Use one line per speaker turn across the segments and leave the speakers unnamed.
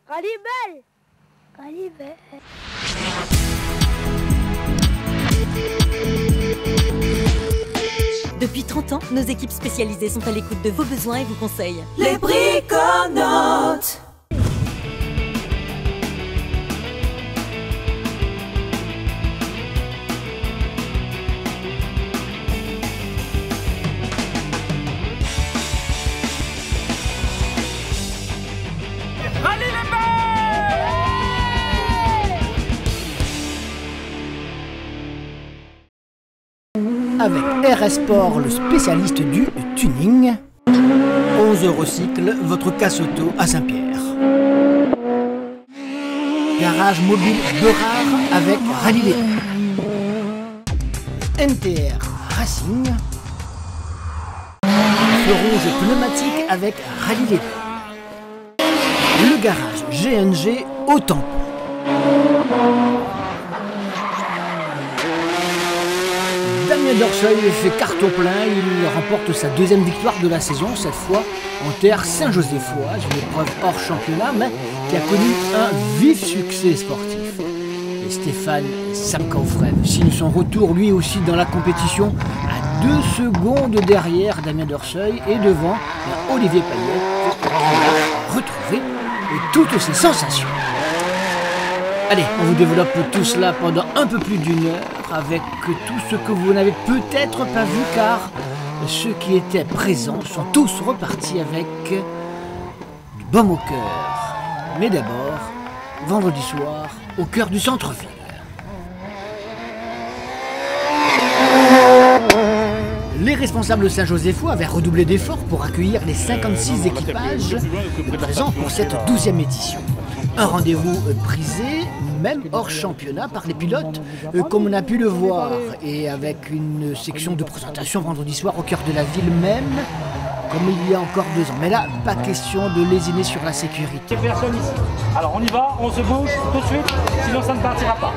Rallye-Belle. Rallye-Belle.
Depuis 30 ans, nos équipes spécialisées sont à l'écoute de vos besoins et vous conseillent.
Les Briconautes.
Avec RS Sport, le spécialiste du tuning. 11 Eurocycle, votre casse-auto à Saint-Pierre. Garage mobile Berard avec Rallye. NTR Racing. Feu rouge pneumatique avec Rallye. Le garage GNG au tampon. Damien Dorceuil fait carton plein, il remporte sa deuxième victoire de la saison, cette fois en terre Saint-Joséphoise, une épreuve hors championnat, mais qui a connu un vif succès sportif. Et Stéphane Samkaufren signe son retour lui aussi dans la compétition à 2 secondes derrière Damien Dorceuil et devant Olivier Payet, qui a retrouvé toutes ses sensations. Allez, on vous développe tout cela pendant un peu plus d'une heure avec tout ce que vous n'avez peut-être pas vu car ceux qui étaient présents sont tous repartis avec du baume au cœur. Mais d'abord, vendredi soir, au cœur du centre-ville. Les responsables Saint-Joséphois avaient redoublé d'efforts pour accueillir les 56 équipages présents pour cette 12e édition. Un rendez-vous prisé, même hors championnat, par les pilotes, comme on a pu le voir, et avec une section de présentation vendredi soir au cœur de la ville même, comme il y a encore 2 ans. Mais là, pas question de lésiner sur la sécurité.
Personne ici. Alors on y va, on se bouge tout de suite, sinon ça ne partira pas.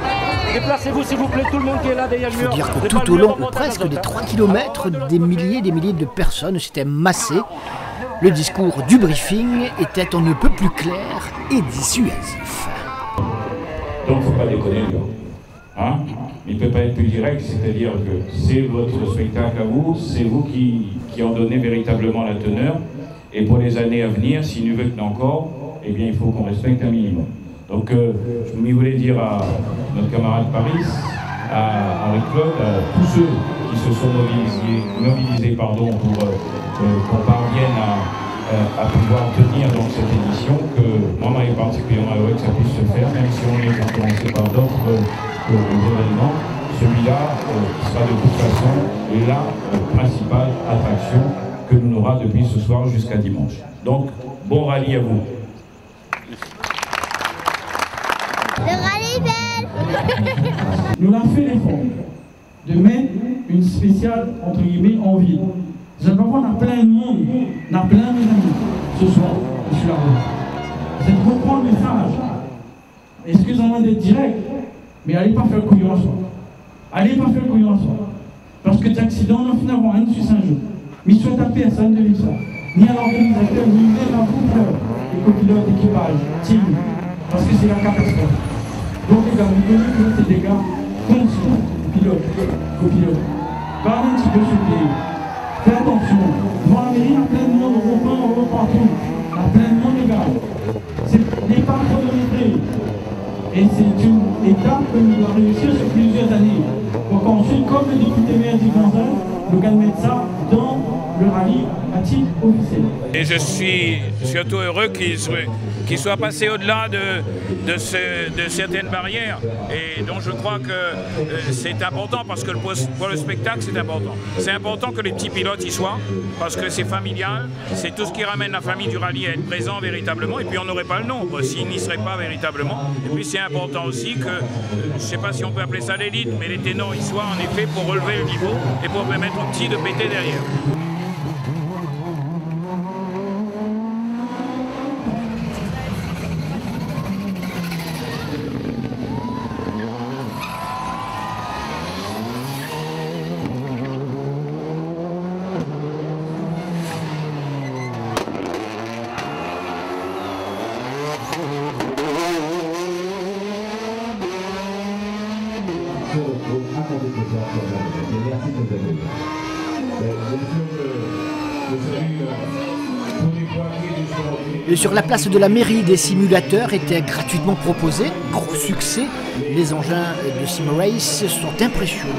Déplacez-vous s'il vous plaît, tout le monde qui est là derrière le mur.
Il faut dire que tout au long, presque des 3 km, des milliers de personnes s'étaient massées. Le discours du briefing était on ne peut plus clair et dissuasif.
Donc il ne faut pas déconner, les gars. Hein? Il ne peut pas être plus direct, c'est-à-dire que c'est votre spectacle à vous, c'est vous qui en donnez véritablement la teneur. Et pour les années à venir, s'il nous veut encore, eh bien il faut qu'on respecte un minimum. Donc je voulais dire à notre camarade Paris, à Henri-Claude, à tous ceux qui se sont mobilisés pour qu'on parvienne à pouvoir tenir dans cette édition, que moi je suis particulièrement heureux que ça puisse se faire, même si on est influencé par d'autres événements. Celui-là sera de toute façon la principale attraction que nous aura depuis ce soir jusqu'à dimanche. Donc, bon rallye à vous.
Le Rallye-Belle.
Nous avons fait l'effort de mettre une spéciale, entre guillemets, en ville. Vous allez voir, on a plein de monde, on a plein d'amis ce soir, je suis là. C'est de comprendre le message. Excusez-moi d'être direct, mais allez pas faire le couillon à soi. Allez pas faire le couillon à soi. Parce que d'accident, on a finalement rien sur 5 jours. Mais il souhaite à personne de vivre ça. Ni à l'organisateur, ni même à vous, les copilotes d'équipage, team. Parce que c'est la catastrophe. Donc les gars, vous connaissez que c'est des gars conscients, pilotes, copilotes. Parlez un petit peu sur le pays. Fais attention, devant la mairie, il y a plein de monde, on va partout. Il y a plein de monde, les gars. Ce n'est pas chronométré. Et c'est une étape que nous allons réussir sur plusieurs années. Donc ensuite, comme le député maire dit Gonzalez, nous allons mettre ça dans le rallye à titre officiel.
Et je suis surtout heureux qu'il soit passé au-delà de certaines barrières. Et donc je crois que c'est important parce que pour le spectacle c'est important. C'est important que les petits pilotes y soient parce que c'est familial, c'est tout ce qui ramène la famille du rallye à être présent véritablement et puis on n'aurait pas le nombre s'ils n'y seraient pas véritablement. Et puis c'est important aussi que, je ne sais pas si on peut appeler ça l'élite, mais les ténors y soient en effet pour relever le niveau et pour permettre aux petits de péter derrière.
Et sur la place de la mairie, des simulateurs étaient gratuitement proposés. Gros succès. Les engins de SimRace sont impressionnants.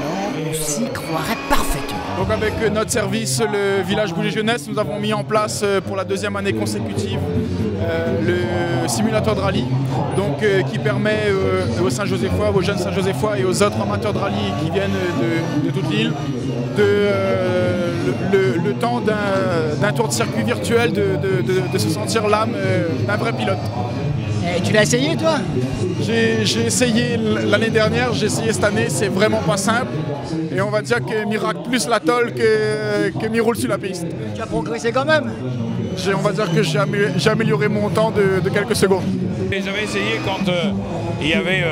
On s'y croirait parfaitement.
Donc avec notre service, le village Boulet Jeunesse, nous avons mis en place pour la deuxième année consécutive le simulateur de rallye, donc, qui permet aux Saint-Joséphois, aux jeunes Saint-Joséphois et aux autres amateurs de rallye qui viennent de toute l'île, le temps d'un tour de circuit virtuel de se sentir l'âme d'un vrai pilote.
Et tu l'as essayé toi?
J'ai essayé l'année dernière, j'ai essayé cette année, c'est vraiment pas simple. Et on va dire que m'y raque plus la tôle que m'y roule sur la piste.
Tu as progressé quand même?
On va dire que j'ai amélioré mon temps de quelques secondes.
J'avais essayé quand il y avait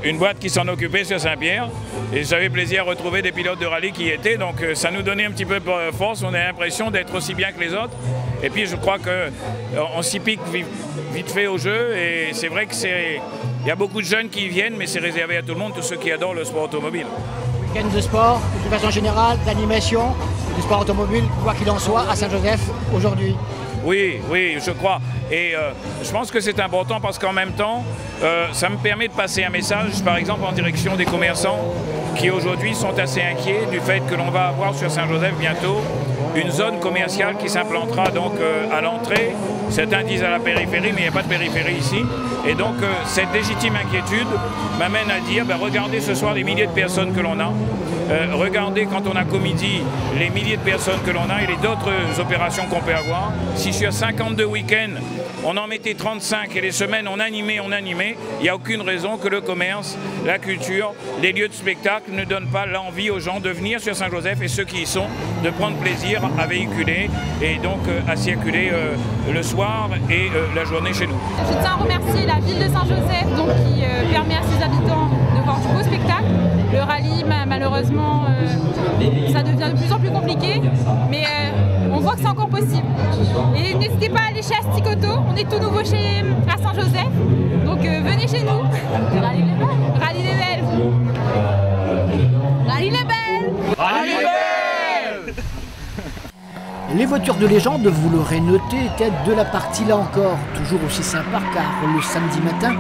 une boîte qui s'en occupait sur Saint-Pierre. Et j'avais plaisir à retrouver des pilotes de rallye qui y étaient. Donc ça nous donnait un petit peu de force, on a l'impression d'être aussi bien que les autres. Et puis je crois qu'on s'y pique vite fait au jeu. Et c'est vrai qu'il y a beaucoup de jeunes qui y viennent, mais c'est réservé à tout le monde, tous ceux qui adorent le sport automobile.
Week-end de sport, de façon générale, d'animation, du sport automobile, quoi qu'il en soit, à Saint-Joseph aujourd'hui.
Oui, je crois. Et je pense que c'est important parce qu'en même temps, ça me permet de passer un message, par exemple, en direction des commerçants qui aujourd'hui sont assez inquiets du fait que l'on va avoir sur Saint-Joseph bientôt une zone commerciale qui s'implantera donc à l'entrée. Certains disent à la périphérie, mais il n'y a pas de périphérie ici. Et donc cette légitime inquiétude m'amène à dire, regardez ce soir les milliers de personnes que l'on a. Regardez quand on a Comedy les milliers de personnes que l'on a et les d'autres opérations qu'on peut avoir. Si sur 52 week-ends, on en mettait 35 et les semaines on animait, il n'y a aucune raison que le commerce, la culture, les lieux de spectacle ne donnent pas l'envie aux gens de venir sur Saint-Joseph et ceux qui y sont de prendre plaisir à véhiculer et donc à circuler le soir et la journée chez nous.
Je tiens à remercier la ville de Saint-Joseph qui permet à ses habitants de voir du beau spectacle. Le rallye, malheureusement, ça devient de plus en plus compliqué, mais on voit que c'est encore possible. Et n'hésitez pas à aller chez Asticoto, on est tout nouveau à Saint-Joseph, donc venez chez nous. Rallye les belles. Rallye les belles. Rallye les belles. Rallye les belles.
Les voitures de légende, vous l'aurez noté, étaient de la partie là encore, toujours aussi sympa car le samedi matin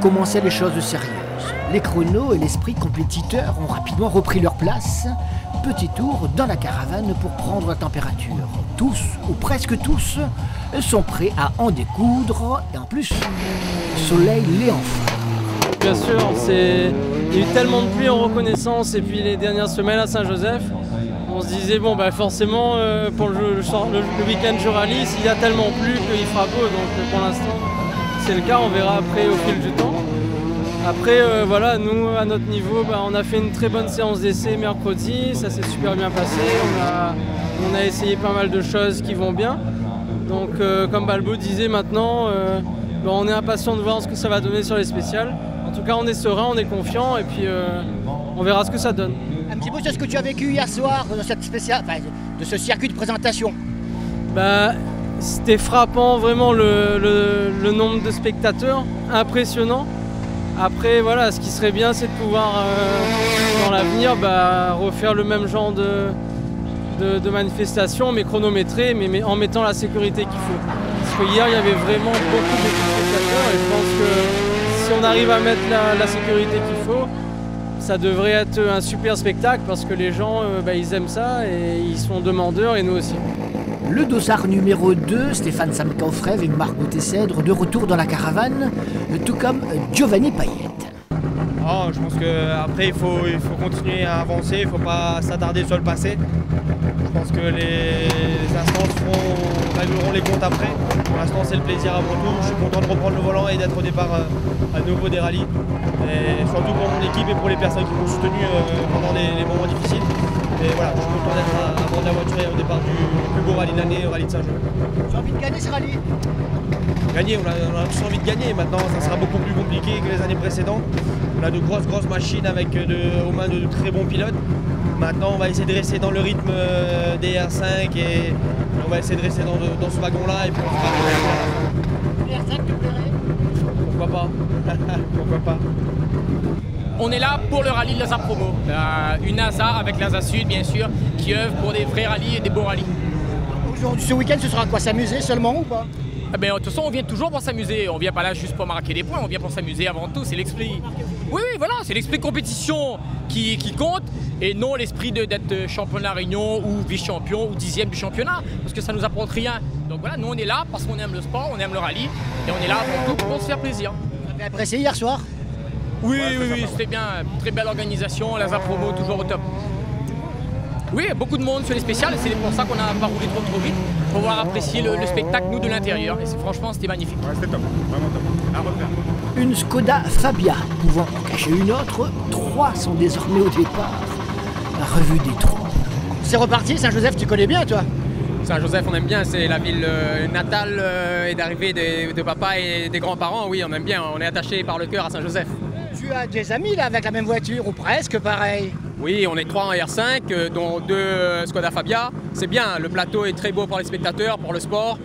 commençaient les choses sérieuses. Les chronos et l'esprit compétiteur ont rapidement repris leur place. Petit tour dans la caravane pour prendre la température. Tous, ou presque tous, sont prêts à en découdre. Et en plus, le soleil les enfoirne.
Bien sûr, il y a eu tellement de pluie en reconnaissance et puis les dernières semaines à Saint-Joseph, on se disait bon forcément pour le week-end du rallye, s'il y a tellement plu qu'il fera beau. Donc pour l'instant, c'est le cas, on verra après au fil du temps. Après, voilà, nous, à notre niveau, on a fait une très bonne séance d'essai mercredi, ça s'est super bien passé, on a essayé pas mal de choses qui vont bien. Donc, comme Balbo disait maintenant, on est impatient de voir ce que ça va donner sur les spéciales. En tout cas, on est serein, on est confiant et puis on verra ce que ça donne.
Un petit mot sur ce que tu as vécu hier soir dans cette spéciale, de ce circuit de présentation.
C'était frappant, vraiment, le nombre de spectateurs, impressionnant. Après, voilà, ce qui serait bien, c'est de pouvoir, dans l'avenir, refaire le même genre de manifestation, mais chronométrée, mais en mettant la sécurité qu'il faut. Parce que hier, il y avait vraiment beaucoup de spectateurs, et je pense que si on arrive à mettre la sécurité qu'il faut, ça devrait être un super spectacle, parce que les gens, ils aiment ça, et ils sont demandeurs, et nous aussi.
Le dossard numéro 2, Stéphane Samkaufrev et Marc Gauthier-Cèdre, de retour dans la caravane, tout comme Giovanni Payet.
Je pense qu'après il faut continuer à avancer, il ne faut pas s'attarder sur le passé. Je pense que les instances régleront les comptes après. Pour l'instant c'est le plaisir avant tout. Je suis content de reprendre le volant et d'être au départ à nouveau des rallyes. Et surtout pour mon équipe et pour les personnes qui m'ont soutenu pendant les moments difficiles. Et voilà, je suis content d'être à bord de la voiture et au départ du plus beau rallye de l'année, le rallye de Saint-Joseph.
Tu as envie de gagner ce rallye?
Gagner, on a tous envie de gagner. Maintenant, ça sera beaucoup plus compliqué que les années précédentes. On a de grosses machines avec aux mains de très bons pilotes. Maintenant, on va essayer de rester dans le rythme des R5 et on va essayer de rester dans ce wagon-là et puis on fera
Les R5 te plairait?
Pourquoi pas? Pourquoi pas?
On est là pour le rallye de l'ASA Promo, une ASA avec l'ASA Sud bien sûr, qui œuvre pour des vrais rallyes et des beaux rallyes.
Aujourd'hui, ce week-end, ce sera quoi, s'amuser seulement ou pas?
De toute façon, on vient toujours pour s'amuser. On vient pas là juste pour marquer des points, on vient pour s'amuser avant tout. C'est l'esprit. Oui, voilà, c'est l'esprit compétition qui compte et non l'esprit d'être champion de la Réunion ou vice-champion ou 10e du championnat, parce que ça nous apporte rien. Donc voilà, nous on est là parce qu'on aime le sport, on aime le rallye et on est là avant tout pour se faire plaisir.
Vous avez apprécié hier soir?
Oui, c'était bien. Très belle organisation, l'ASA Promo toujours au top. Oui, beaucoup de monde sur les spéciales et c'est pour ça qu'on n'a pas roulé trop vite, pour pouvoir apprécier le spectacle nous de l'intérieur. Et franchement, c'était magnifique.
Ouais, c'était top, vraiment top. À refaire.
Une Skoda Fabia pouvant en cacher une autre, 3 sont désormais au départ. La revue des troupes. C'est reparti, Saint-Joseph, tu connais bien toi?
Saint-Joseph, on aime bien, c'est la ville natale et d'arrivée de papa et des grands-parents. Oui, on aime bien, on est attaché par le cœur à Saint-Joseph.
Tu as des amis là avec la même voiture ou presque pareil?
Oui, on est 3 en R5, dont 2 Skoda Fabia. C'est bien, le plateau est très beau pour les spectateurs, pour le sport.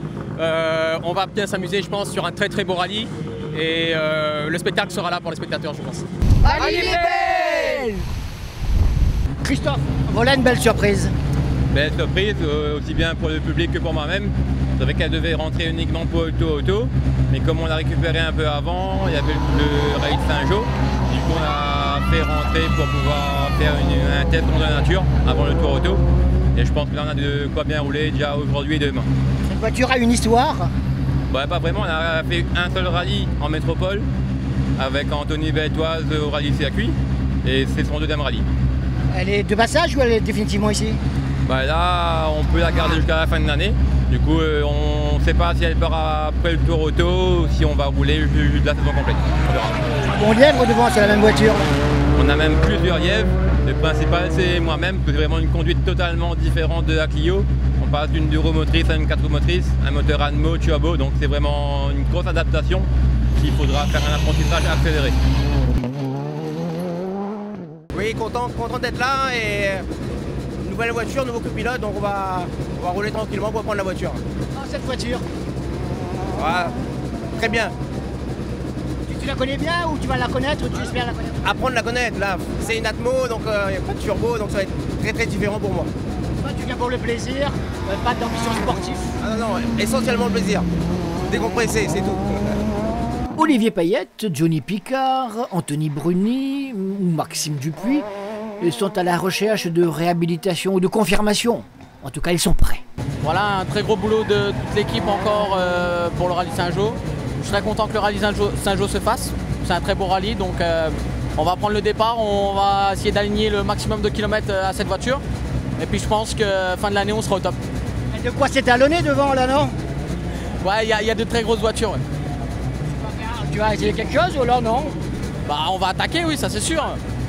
On va bien s'amuser, je pense, sur un très beau rallye. Et le spectacle sera là pour les spectateurs, je pense.
Rallye belle. Christophe, voilà une belle surprise.
Belle surprise, aussi bien pour le public que pour moi-même. Je savais qu'elle devait rentrer uniquement pour auto, mais comme on l'a récupéré un peu avant, il y avait le rallye de Saint-Jean. Du coup, on a fait rentrer pour pouvoir faire un test dans la nature avant le tour auto. Et je pense que là, on a de quoi bien rouler déjà aujourd'hui et demain.
Cette voiture a une histoire?
Pas vraiment, on a fait un seul rallye en métropole avec Anthony Beltoise au rallye circuit. Et c'est son 2e rallye.
Elle est de passage ou elle est définitivement ici?
Là, on peut la garder jusqu'à la fin de l'année. Du coup, on ne sait pas si elle part après le tour auto ou si on va rouler de la saison complète. On verra.
Bon lièvre devant, c'est la même voiture?
On a même plusieurs lièvres. Le principal, c'est moi-même, parce que c'est vraiment une conduite totalement différente de la Clio. On passe d'une 2 roues motrices à une 4 roues motrices, un moteur Anmo turbo, donc c'est vraiment une grosse adaptation qu'il faudra faire un apprentissage accéléré.
Oui, content d'être là et nouvelle voiture, nouveau copilote, donc on va rouler tranquillement pour prendre la voiture.
Ah, cette voiture?
Ouais, très bien.
Tu la connais bien ou tu vas la connaître ou tu espères la connaître?
Apprendre à la connaître, là, c'est une Atmo, donc il n'y a pas de turbo, donc ça va être très différent pour moi.
Toi, tu viens pour le plaisir, pas d'ambition sportive?
Ah non, essentiellement le plaisir. Décompresser, c'est tout.
Olivier Payette, Johnny Picard, Anthony Bruni ou Maxime Dupuis sont à la recherche de réhabilitation ou de confirmation. En tout cas, ils sont prêts.
Voilà, un très gros boulot de toute l'équipe encore pour le rallye Saint-Jean. Je suis très content que le rallye Saint-Jean se fasse. C'est un très beau rallye, donc on va prendre le départ, on va essayer d'aligner le maximum de kilomètres à cette voiture. Et puis je pense que fin de l'année, on sera au top.
Et de quoi s'étalonner devant là, non?
Ouais, il y a de très grosses voitures. Ouais.
Tu vas essayer quelque chose ou alors non?
On va attaquer, oui, ça c'est sûr.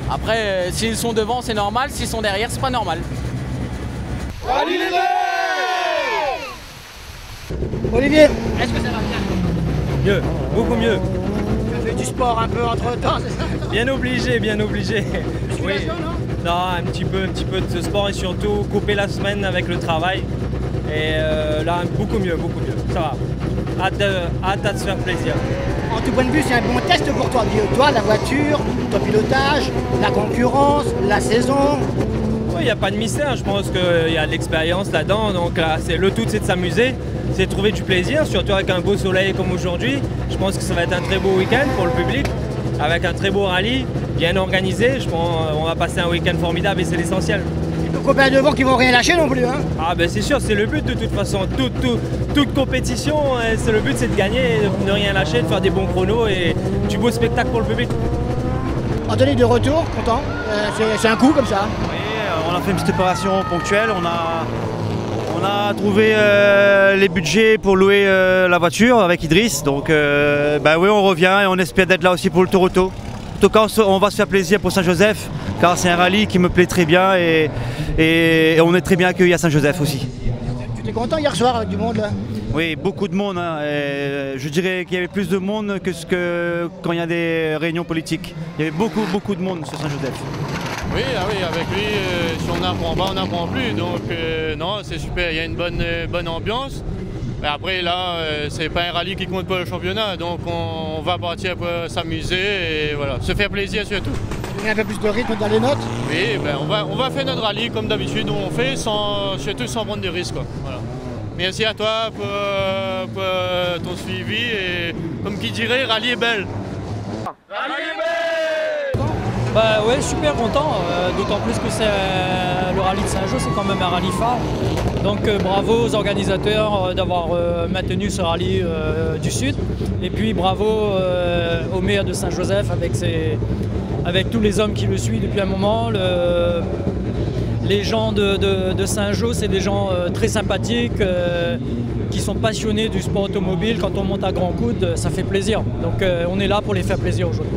Après, s'ils sont devant, c'est normal. S'ils sont derrière, c'est pas normal.
Rallye les Olivier, est-ce que ça va bien?
Mieux, beaucoup mieux.
Tu as fait du sport un peu entre temps, c'est ça?
Bien obligé, bien obligé. Oui. Non, un petit peu de sport et surtout couper la semaine avec le travail. Et là, beaucoup mieux, ça va. Hâte à se faire plaisir.
En tout point de vue, c'est un bon test pour toi. Toi, la voiture, ton pilotage, la concurrence, la saison.
Oui, il n'y a pas de mystère. Je pense qu'il y a de l'expérience là-dedans. Donc là, le tout, c'est de s'amuser, c'est de trouver du plaisir, surtout avec un beau soleil comme aujourd'hui. Je pense que ça va être un très beau week-end pour le public, avec un très beau rallye, bien organisé. Je pense qu'on va passer un week-end formidable et c'est l'essentiel.
Les copains devant qui vont rien lâcher non plus, hein?
Ah ben c'est sûr, c'est le but de toute façon. Toute compétition, c'est le but, c'est de gagner, de ne rien lâcher, de faire des bons chronos et du beau spectacle pour le public.
Anthony, de retour, content? C'est un coup comme ça?
Oui, on a fait une petite opération ponctuelle. On a trouvé les budgets pour louer la voiture avec Idriss. Donc oui, on revient et on espère d'être là aussi pour le Tour Auto. En tout cas, on va se faire plaisir pour Saint-Joseph, car c'est un rallye qui me plaît très bien et on est très bien accueillis à Saint-Joseph aussi.
Tu es content hier soir avec du monde là?
Oui, beaucoup de monde. Hein, je dirais qu'il y avait plus de monde que quand il y a des réunions politiques. Il y avait beaucoup de monde sur Saint-Joseph.
Oui, avec lui, si on n'apprend pas, on n'apprend plus. Donc non, c'est super, il y a une bonne ambiance. Mais après là, c'est pas un rallye qui compte pour le championnat. Donc on va partir pour s'amuser et voilà, se faire plaisir surtout.
Il y a un peu plus de rythme dans les notes.
Oui, ben on va faire notre rallye comme d'habitude, on fait surtout sans prendre de risques. Voilà. Merci à toi pour ton suivi et comme qui dirait, rallye est belle. Rallye est belle.
Bah ouais, super content, d'autant plus que c'est le rallye de Saint-Jean, c'est quand même un rallye phare. Donc bravo aux organisateurs d'avoir maintenu ce rallye du Sud. Et puis bravo au maire de Saint-Joseph avec tous les hommes qui le suivent depuis un moment. Les gens de Saint-Jean, c'est des gens très sympathiques, qui sont passionnés du sport automobile. Quand on monte à grands coudes, ça fait plaisir. Donc on est là pour les faire plaisir aujourd'hui.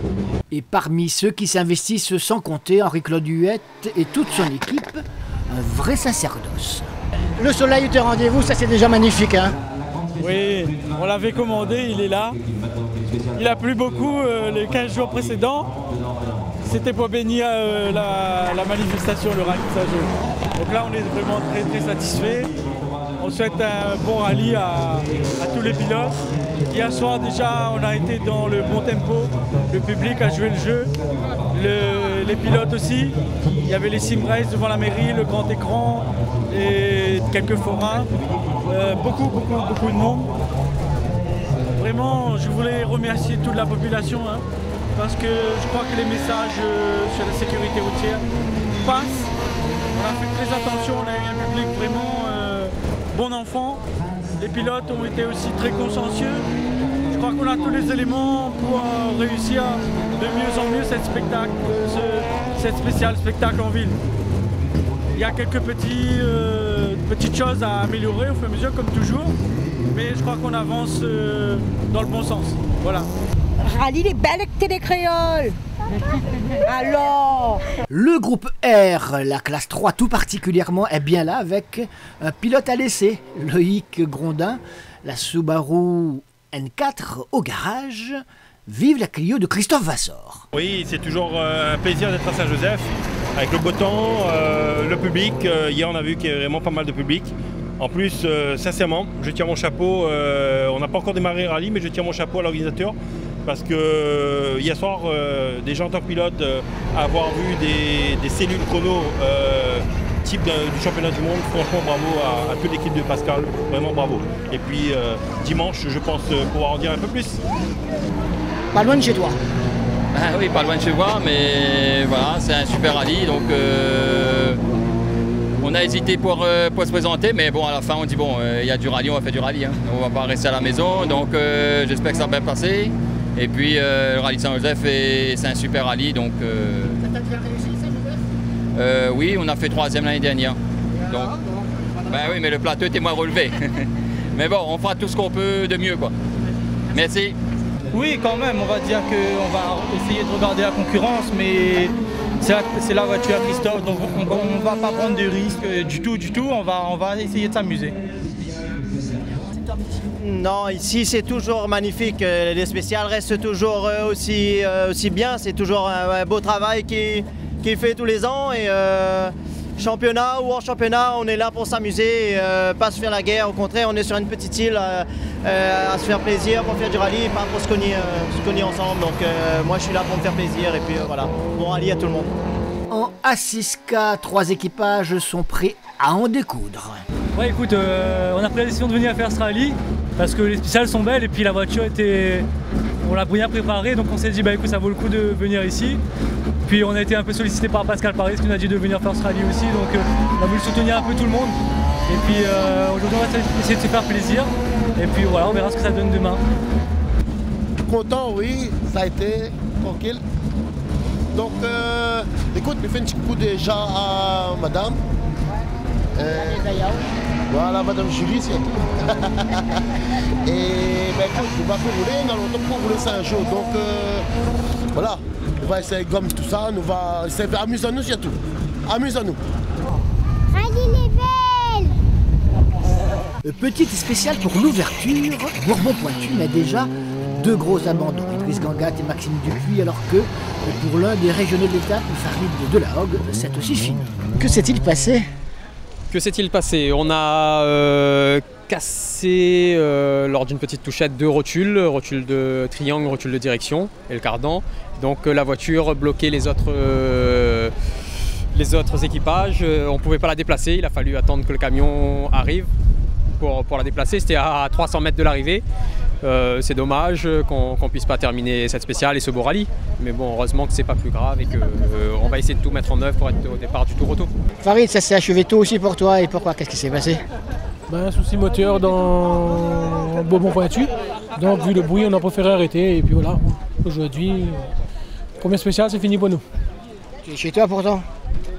Et parmi ceux qui s'investissent sans compter, Henri-Claude Huette et toute son équipe, un vrai sacerdoce. Le soleil était au rendez-vous, ça c'est déjà magnifique. Hein.
Oui, on l'avait commandé, il est là. Il a plu beaucoup les 15 jours précédents. C'était pour bénir la manifestation, le rallye de Saint-Jean. Donc là, on est vraiment très très satisfaits. On souhaite un bon rallye à tous les pilotes. Hier soir déjà, on a été dans le bon tempo. Le public a joué le jeu. Les pilotes aussi. Il y avait les sim races devant la mairie, le grand écran et quelques forains. Beaucoup de monde. Vraiment, je voulais remercier toute la population. Hein, parce que je crois que les messages sur la sécurité routière passent. On a fait très attention, on a eu un public vraiment bon enfant. Les pilotes ont été aussi très consciencieux. Je crois qu'on a tous les éléments pour réussir de mieux en mieux cette spéciale spectacle en ville. Il y a quelques petites choses à améliorer au fur et à mesure, comme toujours, mais je crois qu'on avance dans le bon sens. Voilà.
Rallye les belles télécréoles. Alors
le groupe R, la classe 3 tout particulièrement, est bien là avec un pilote à l'essai, Loïc Grondin, la Subaru N4 au garage. Vive la Clio de Christophe Vassor.
Oui, c'est toujours un plaisir d'être à Saint-Joseph, avec le beau temps, le public. Hier, on a vu qu'il y avait vraiment pas mal de public. En plus, sincèrement, je tire mon chapeau. On n'a pas encore démarré le rallye, mais je tire mon chapeau à l'organisateur. Parce que hier soir, déjà en tant que pilote, avoir vu des cellules chrono type du championnat du monde, franchement bravo à toute l'équipe de Pascal, vraiment bravo. Et puis dimanche, je pense pouvoir en dire un peu plus.
Pas loin de chez toi.
Ah oui, pas loin de chez moi, mais voilà, c'est un super rallye, donc on a hésité pour se présenter, mais bon, à la fin, on dit bon, il y a du rallye, on va faire du rallye, hein. On va pas rester à la maison, donc j'espère que ça va bien passer. Et puis le rallye de Saint-Joseph, c'est un super rallye, donc...
Ça t'a déjà réussi, Saint-Joseph ?
Oui, on a fait 3e l'année dernière. Donc, ben oui, mais le plateau était moins relevé. Mais bon, on fera tout ce qu'on peut de mieux, quoi. Merci.
Oui, quand même, on va dire qu'on va essayer de regarder la concurrence, mais c'est la voiture à Christophe, donc on ne va pas prendre de risques du tout, on va essayer de s'amuser.
Non, ici c'est toujours magnifique, les spéciales restent toujours aussi bien, c'est toujours un beau travail qui fait tous les ans et championnat ou hors championnat, on est là pour s'amuser, pas se faire la guerre, au contraire on est sur une petite île à se faire plaisir, pour faire du rallye, pas pour se cogner ensemble, donc moi je suis là pour me faire plaisir et puis voilà, bon rallye à tout le monde.
En A6K, 3 équipages sont prêts à en découdre.
Ouais, écoute, on a pris la décision de venir faire ce rallye parce que les spéciales sont belles et puis la voiture on l'a bien préparée, donc on s'est dit bah écoute, ça vaut le coup de venir ici. Puis on a été un peu sollicité par Pascal Paris qui nous a dit de venir faire ce rallye aussi, donc on a voulu soutenir un peu tout le monde. Et puis aujourd'hui on va essayer de se faire plaisir et puis voilà, on verra ce que ça donne demain.
Content, oui, ça a été tranquille. Donc écoute, je fais un petit coup déjà à madame. Voilà, madame Julie, c'est tout. Et ben écoute, on va faire rouler, on a longtemps pour rouler Saint-Jean. Donc voilà, on va essayer de gommer tout ça, on va essayer amusons-nous surtout. Amusons-nous.
Rallye les belles.
Petite spéciale pour l'ouverture, Bourbon-Pointu met déjà 2 gros abandons, Idriss Gangat et Maxime Dupuis, alors que pour l'un des régionaux de l'étape, Farid Delahoghe, c'est aussi fini. Que s'est-il passé ?
Que s'est-il passé? On a
cassé lors d'une petite touchette 2 rotules, rotule de triangle, rotule de direction et le cardan. Donc la voiture bloquait les autres équipages. On ne pouvait pas la déplacer, il a fallu attendre que le camion arrive pour la déplacer. C'était à 300 mètres de l'arrivée. C'est dommage qu'on ne puisse pas terminer cette spéciale et ce beau rallye. Mais bon, heureusement que c'est pas plus grave et qu'on va essayer de tout mettre en œuvre pour être au départ du Tour Auto.
Farid, ça s'est achevé tôt aussi pour toi et pourquoi? Qu'est-ce qui s'est passé?
Un souci moteur dans Beaumont Pointu. Donc vu le bruit, on a préféré arrêter et puis voilà. Aujourd'hui, première spéciale, c'est fini pour nous.
Tu es chez toi pourtant?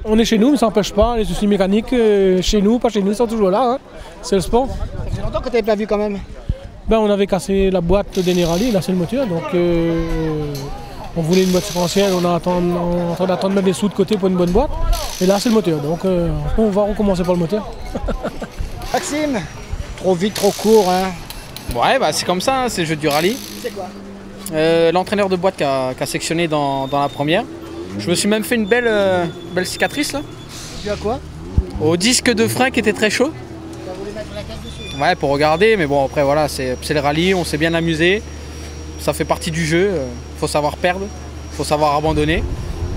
On est chez nous, mais ça n'empêche pas. Les soucis mécaniques, chez nous, pas chez nous, ils sont toujours là. Hein. C'est le sport.
Ça fait longtemps que tu n'avais pas vu quand même?
On avait cassé la boîte des rallye, là c'est le moteur. Donc on voulait une boîte séquentielle, on est en train d'attendre de mettre des sous de côté pour une bonne boîte. Et là c'est le moteur, donc on va recommencer par le moteur.
Maxime, trop vite, trop court. Hein.
Ouais, c'est comme ça, hein, c'est le jeu du rallye.
C'est quoi?
L'entraîneur de boîte qui a sectionné dans la première. Je me suis même fait une belle cicatrice là.
Tu as quoi?
Au disque de frein qui était très chaud.
Tu vas vouloir mettre la caisse dessus?
Ouais, pour regarder, mais bon après voilà, c'est le rallye, on s'est bien amusé. Ça fait partie du jeu, faut savoir perdre, faut savoir abandonner.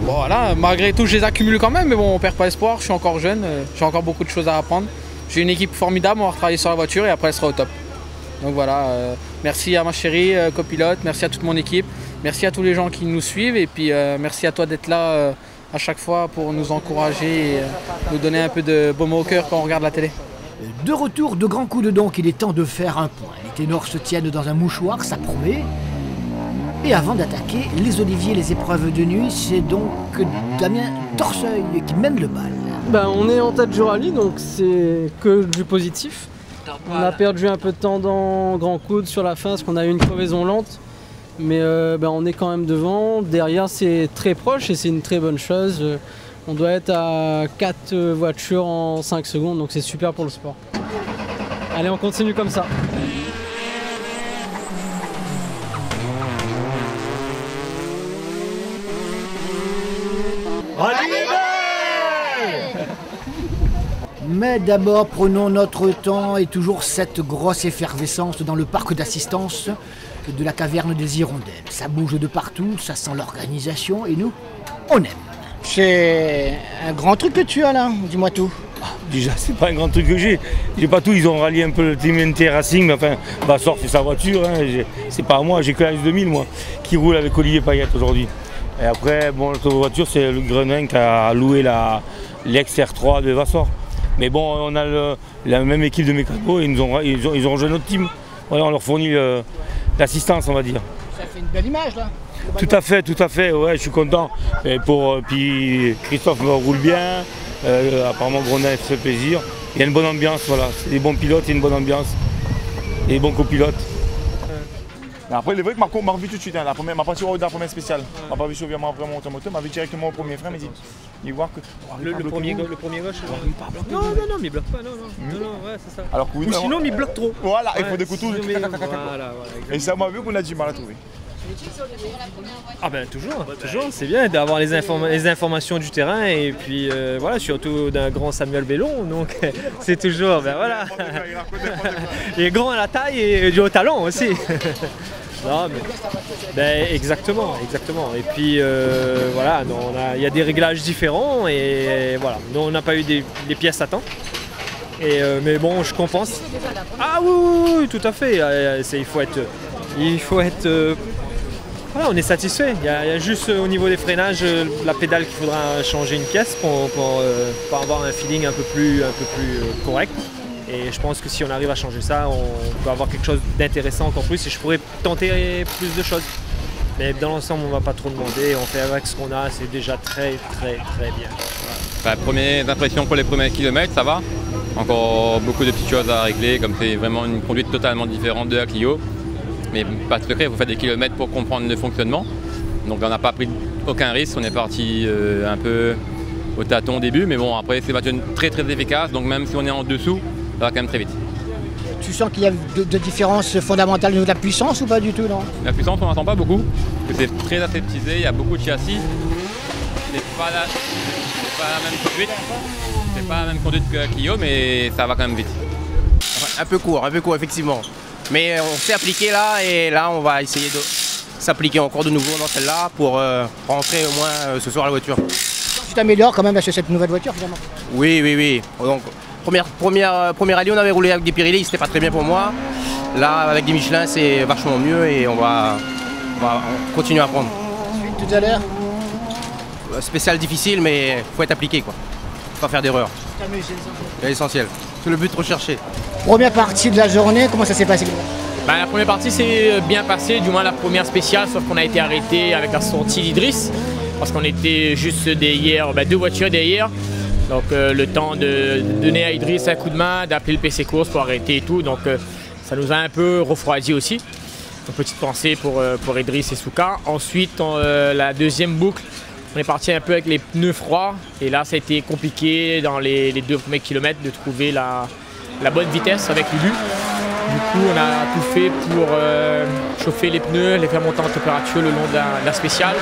Bon voilà, malgré tout je les accumule quand même, mais bon on perd pas espoir, je suis encore jeune, j'ai encore beaucoup de choses à apprendre. J'ai une équipe formidable, on va retravailler sur la voiture et après elle sera au top. Donc voilà, merci à ma chérie copilote, merci à toute mon équipe, merci à tous les gens qui nous suivent et puis merci à toi d'être là à chaque fois pour nous encourager et nous donner un peu de baume au cœur quand on regarde la télé.
De retour de grands coups de dent qu'il est temps de faire un point. Les ténors se tiennent dans un mouchoir, ça promet. Et avant d'attaquer les oliviers, les épreuves de nuit, c'est donc Damien Dorseuil qui mène le bal.
On est en tête du rallye, donc c'est que du positif. On a perdu un peu de temps dans Grand Coude sur la fin parce qu'on a eu une crevaison lente. Mais on est quand même devant. Derrière, c'est très proche et c'est une très bonne chose. On doit être à 4 voitures en 5 secondes, donc c'est super pour le sport. Allez, on continue comme ça.
Mais d'abord, prenons notre temps et toujours cette grosse effervescence dans le parc d'assistance de la caverne des Hirondelles. Ça bouge de partout, ça sent l'organisation et nous, on aime. C'est un grand truc que tu as là, dis-moi tout.
Déjà, c'est pas un grand truc que j'ai. J'ai pas tout, ils ont rallié un peu le TMNT Racing, mais enfin, Bassor c'est sa voiture, hein. C'est pas à moi, j'ai que la S2000 moi, qui roule avec Olivier Payette aujourd'hui. Et après, bon, l'autre voiture c'est le Grenin qui a loué l'ex-R3 de Bassor. Mais bon, on a la même équipe de mécanos et ils ont rejoint notre team. Voilà, on leur fournit l'assistance, on va dire.
Ça fait une belle image là.
Tout à fait, ouais, je suis content. Et puis Christophe roule bien, apparemment Grenin fait plaisir. Il y a une bonne ambiance, voilà. C'est des bons pilotes, il y a une bonne ambiance. Et des bons copilotes.
Après, il est vrai que Marco m'a revu tout de suite, hein, ma partie de la première spéciale. Il m'a pas vu sur vraiment moteur, m'a vu directement au premier frein, mais il voit que.
Le premier gauche, non, mais il bloque pas, non, ouais, c'est ça.
Alors que oui,
ou sinon, il bloque trop.
Voilà, il faut des couteaux.
Voilà,
et ça m'a vu qu'on a du mal à trouver.
Ah toujours, c'est bien d'avoir les informations du terrain et puis voilà, surtout d'un grand Samuel Bellon, donc c'est toujours, voilà. Il est grand à la taille et du haut talent aussi. Non, mais, exactement. Et puis voilà, il y a des réglages différents et voilà, nous, on n'a pas eu des pièces à temps. Mais bon, je compense. Ah oui, tout à fait. Il faut être voilà, on est satisfait. Il y a juste au niveau des freinages, la pédale qu'il faudra changer une pièce pour avoir un feeling un peu plus correct. Et je pense que si on arrive à changer ça, on peut avoir quelque chose d'intéressant encore plus et je pourrais tenter plus de choses. Mais dans l'ensemble, on ne va pas trop demander. On fait avec ce qu'on a, c'est déjà très bien.
Voilà. Premières impressions pour les premiers kilomètres, ça va. Encore beaucoup de petites choses à régler, comme c'est vraiment une conduite totalement différente de la Clio. Mais pas de secret, il faut faire des kilomètres pour comprendre le fonctionnement. Donc on n'a pas pris aucun risque, on est parti un peu au tâton au début, mais bon après c'est une voiture très efficace, donc même si on est en dessous, ça va quand même très vite.
Tu sens qu'il y a de différences fondamentales au niveau de la puissance ou pas du tout, non?
La puissance on n'entend pas beaucoup, parce que c'est très aseptisé, il y a beaucoup de châssis. C'est pas la même conduite, c'est pas la même conduite que la Clio, mais ça va quand même vite.
un peu court effectivement. Mais on s'est appliqué là et là on va essayer de s'appliquer encore de nouveau dans celle-là pour rentrer au moins ce soir à la voiture.
Tu t'améliores quand même sur cette nouvelle voiture finalement.
Oui. Donc premier rallye on avait roulé avec des Pirelli, c'était pas très bien pour moi. Là avec des Michelin c'est vachement mieux et on va continuer à apprendre.
Tout à l'heure.
Spécial difficile mais faut être appliqué quoi. Faut pas faire d'erreur. C'est l'essentiel. C'est le but recherché.
Première partie de la journée, comment ça s'est passé?
La première partie s'est bien passée, du moins la première spéciale, sauf qu'on a été arrêté avec la sortie d'Idriss parce qu'on était juste derrière, 2 voitures derrière. Donc le temps de donner à Idriss un coup de main, d'appeler le PC course pour arrêter et tout. Donc ça nous a un peu refroidi aussi. Une petite pensée pour Idriss et Souka. Ensuite, la deuxième boucle, on est parti un peu avec les pneus froids. Et là, ça a été compliqué dans les 2 premiers kilomètres de trouver la bonne vitesse avec Lulu. Du coup, on a tout fait pour chauffer les pneus, les faire monter en température le long de la spéciale.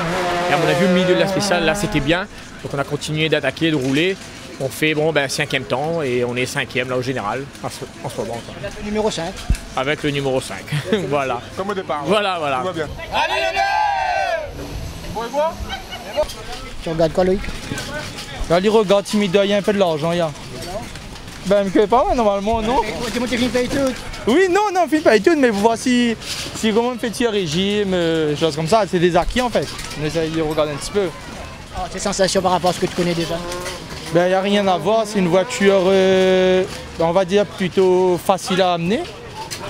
Et à mon avis, au milieu de la spéciale, là, c'était bien. Donc on a continué d'attaquer, de rouler. On fait 5e temps et on est 5e là au général en ce moment.
Avec le numéro 5.
Avec le numéro 5. Voilà.
Comme au départ.
Voilà.
Tout va bien.
Allez les gars!
Tu regardes quoi Loïc?
Allez, regarde, il y a un peu de l'argent, il y a. Ben, je ne pas, normalement, non.
Tu montes film tout.
Oui, non, film pas tout, mais vous voici si comment on fait tirer régime, choses comme ça, c'est des acquis en fait. On essaye de regarder un petit peu.
Tes sensations par rapport à ce que tu connais déjà?
Ben, il n'y a rien à voir, c'est une voiture, on va dire, plutôt facile à amener.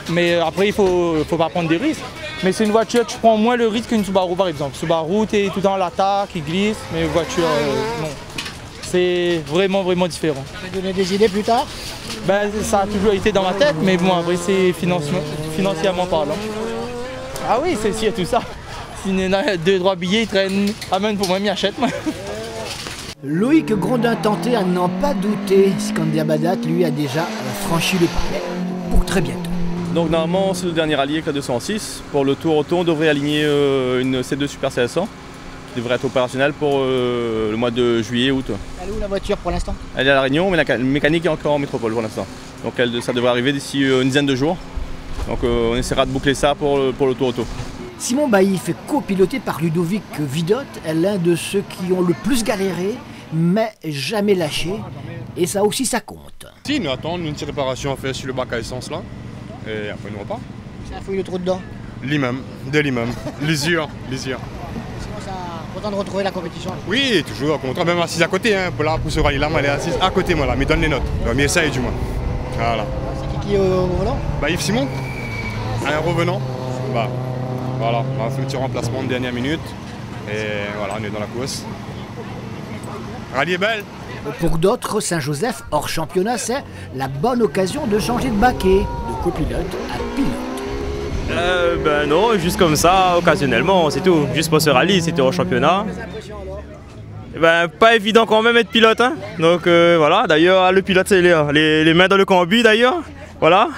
Mais après, il faut pas prendre des risques. Mais c'est une voiture, tu prends moins le risque qu'une Subaru par exemple. Subaru, tu es tout dans l'attaque, il glisse, mais une voiture, non. C'est vraiment différent.
Tu vas donner des idées plus tard?
Ben, ça a toujours été dans ma tête, mais bon, après, c'est financièrement parlant. Ah oui, c'est sûr, tout ça. S'il y en a 2-3 billets, ils traînent, amène pour moi, m'y achète, moi.
Loïc Grondin tenté à n'en pas douter. Skander Badat, lui, a déjà franchi le pas pour très bientôt.
Donc normalement c'est le dernier rallye avec la 206. Pour le tour auto on devrait aligner une C2 Super 500 qui devrait être opérationnelle pour le mois de juillet, août.
Elle est où la voiture pour l'instant?
Elle est à La Réunion mais la mécanique est encore en métropole pour l'instant. Donc ça devrait arriver d'ici une dizaine de jours. Donc on essaiera de boucler ça pour le tour auto.
Simon Bailly fait copiloter par Ludovic Vidot, l'un de ceux qui ont le plus galéré mais jamais lâché. Et ça aussi ça compte.
Si nous attendons une petite réparation à faire sur le bac à essence là. Et après, nous repart.
C'est un fouille de trou dedans?
L'immeuble, l'usure.
Sinon, ça content de retrouver la compétition?
Oui, toujours, content, même assise à côté. Hein, pour ce rallye-là, elle est assise à côté, moi, là, mais donne les notes. Mais essaye, du moins. Voilà.
C'est qui au volant?
Yves Simon, un revenant. Voilà, on a fait un petit remplacement de dernière minute. Et voilà, on est dans la course. Rallye est belle.
Pour d'autres, Saint-Joseph, hors championnat, c'est la bonne occasion de changer de baquet, de copilote à pilote.
Ben non, juste comme ça, occasionnellement, c'est tout. Juste pour ce rallye, c'était hors championnat. Ben, pas évident quand même être pilote, hein. Donc voilà, d'ailleurs, le pilote, c'est les mains dans le combi d'ailleurs. Voilà.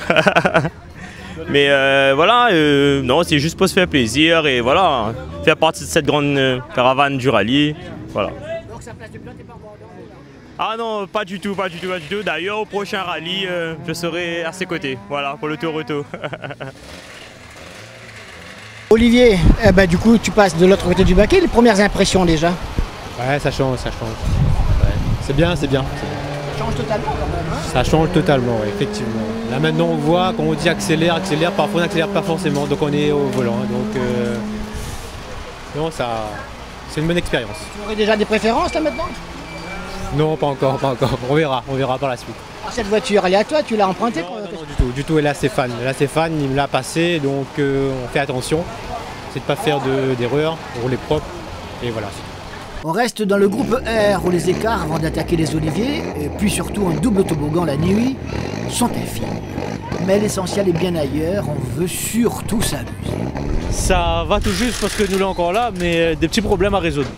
Mais voilà, non, c'est juste pour se faire plaisir et voilà, faire partie de cette grande caravane du rallye. Voilà.
Donc sa place de pilote n'est pas encore.
Ah non, pas du tout. D'ailleurs, au prochain rallye, je serai à ses côtés, voilà, pour le tour auto.
Olivier, du coup, tu passes de l'autre côté du baquet, les premières impressions déjà?
Ouais, ça change. Ouais. C'est bien.
Ça change totalement quand même, hein?
Ça change totalement, ouais, effectivement. Là maintenant, on voit, quand on dit accélère, parfois on n'accélère pas forcément, donc on est au volant. Donc, non, c'est une bonne expérience.
Tu aurais déjà des préférences là maintenant?
Non, pas encore. On verra par la suite.
Cette voiture, elle est à toi, tu l'as empruntée?
Non, du tout, elle est assez fan. Il me l'a passé, donc on fait attention. C'est de ne pas faire d'erreurs, rouler propre, et voilà.
On reste dans le groupe R où les écarts avant d'attaquer les oliviers, et puis surtout un double toboggan la nuit, sont infimes. Mais l'essentiel est bien ailleurs, on veut surtout s'amuser.
Ça va tout juste parce que nous l'avons encore là, mais des petits problèmes à résoudre.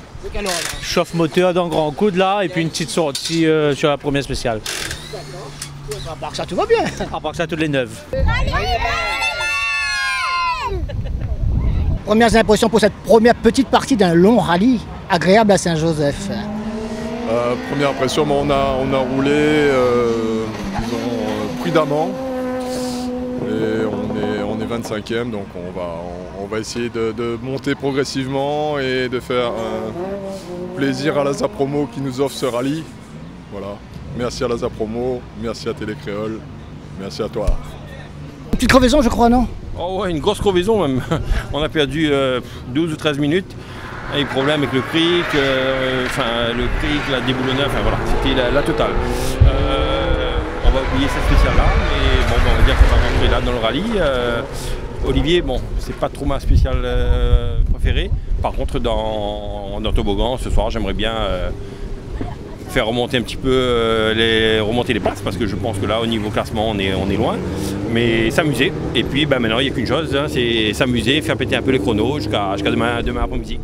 Chauffe moteur d'un grand coude là, et puis une petite sortie sur la première spéciale.
À part ça, tout va bien.
À part ça, toutes les neuves.
Premières impressions pour cette première petite partie d'un long rallye agréable à Saint-Joseph.
Première impression, on a roulé prudemment.
on est 25e, donc on va essayer de monter progressivement et de faire plaisir à la Zapromo qui nous offre ce rallye. Voilà. Merci à la Zapromo, merci à Télécréole, merci à toi.
Une petite crevaison, je crois, non?
Oh ouais, une grosse crevaison même. On a perdu 12 ou 13 minutes. Il y a eu problème avec le cric, la déboulonneur, enfin voilà, c'était la totale. On va oublier cette spéciale-là, mais bon, on va dire qu'on va rentrer là dans le rallye. Olivier, bon, c'est pas trop ma spéciale préférée. Par contre, dans Toboggan, ce soir, j'aimerais bien faire remonter un petit peu, remonter les places, parce que je pense que là, au niveau classement, on est loin. Mais s'amuser. Et puis maintenant, il n'y a qu'une chose, hein, c'est s'amuser, faire péter un peu les chronos jusqu'à demain après-midi.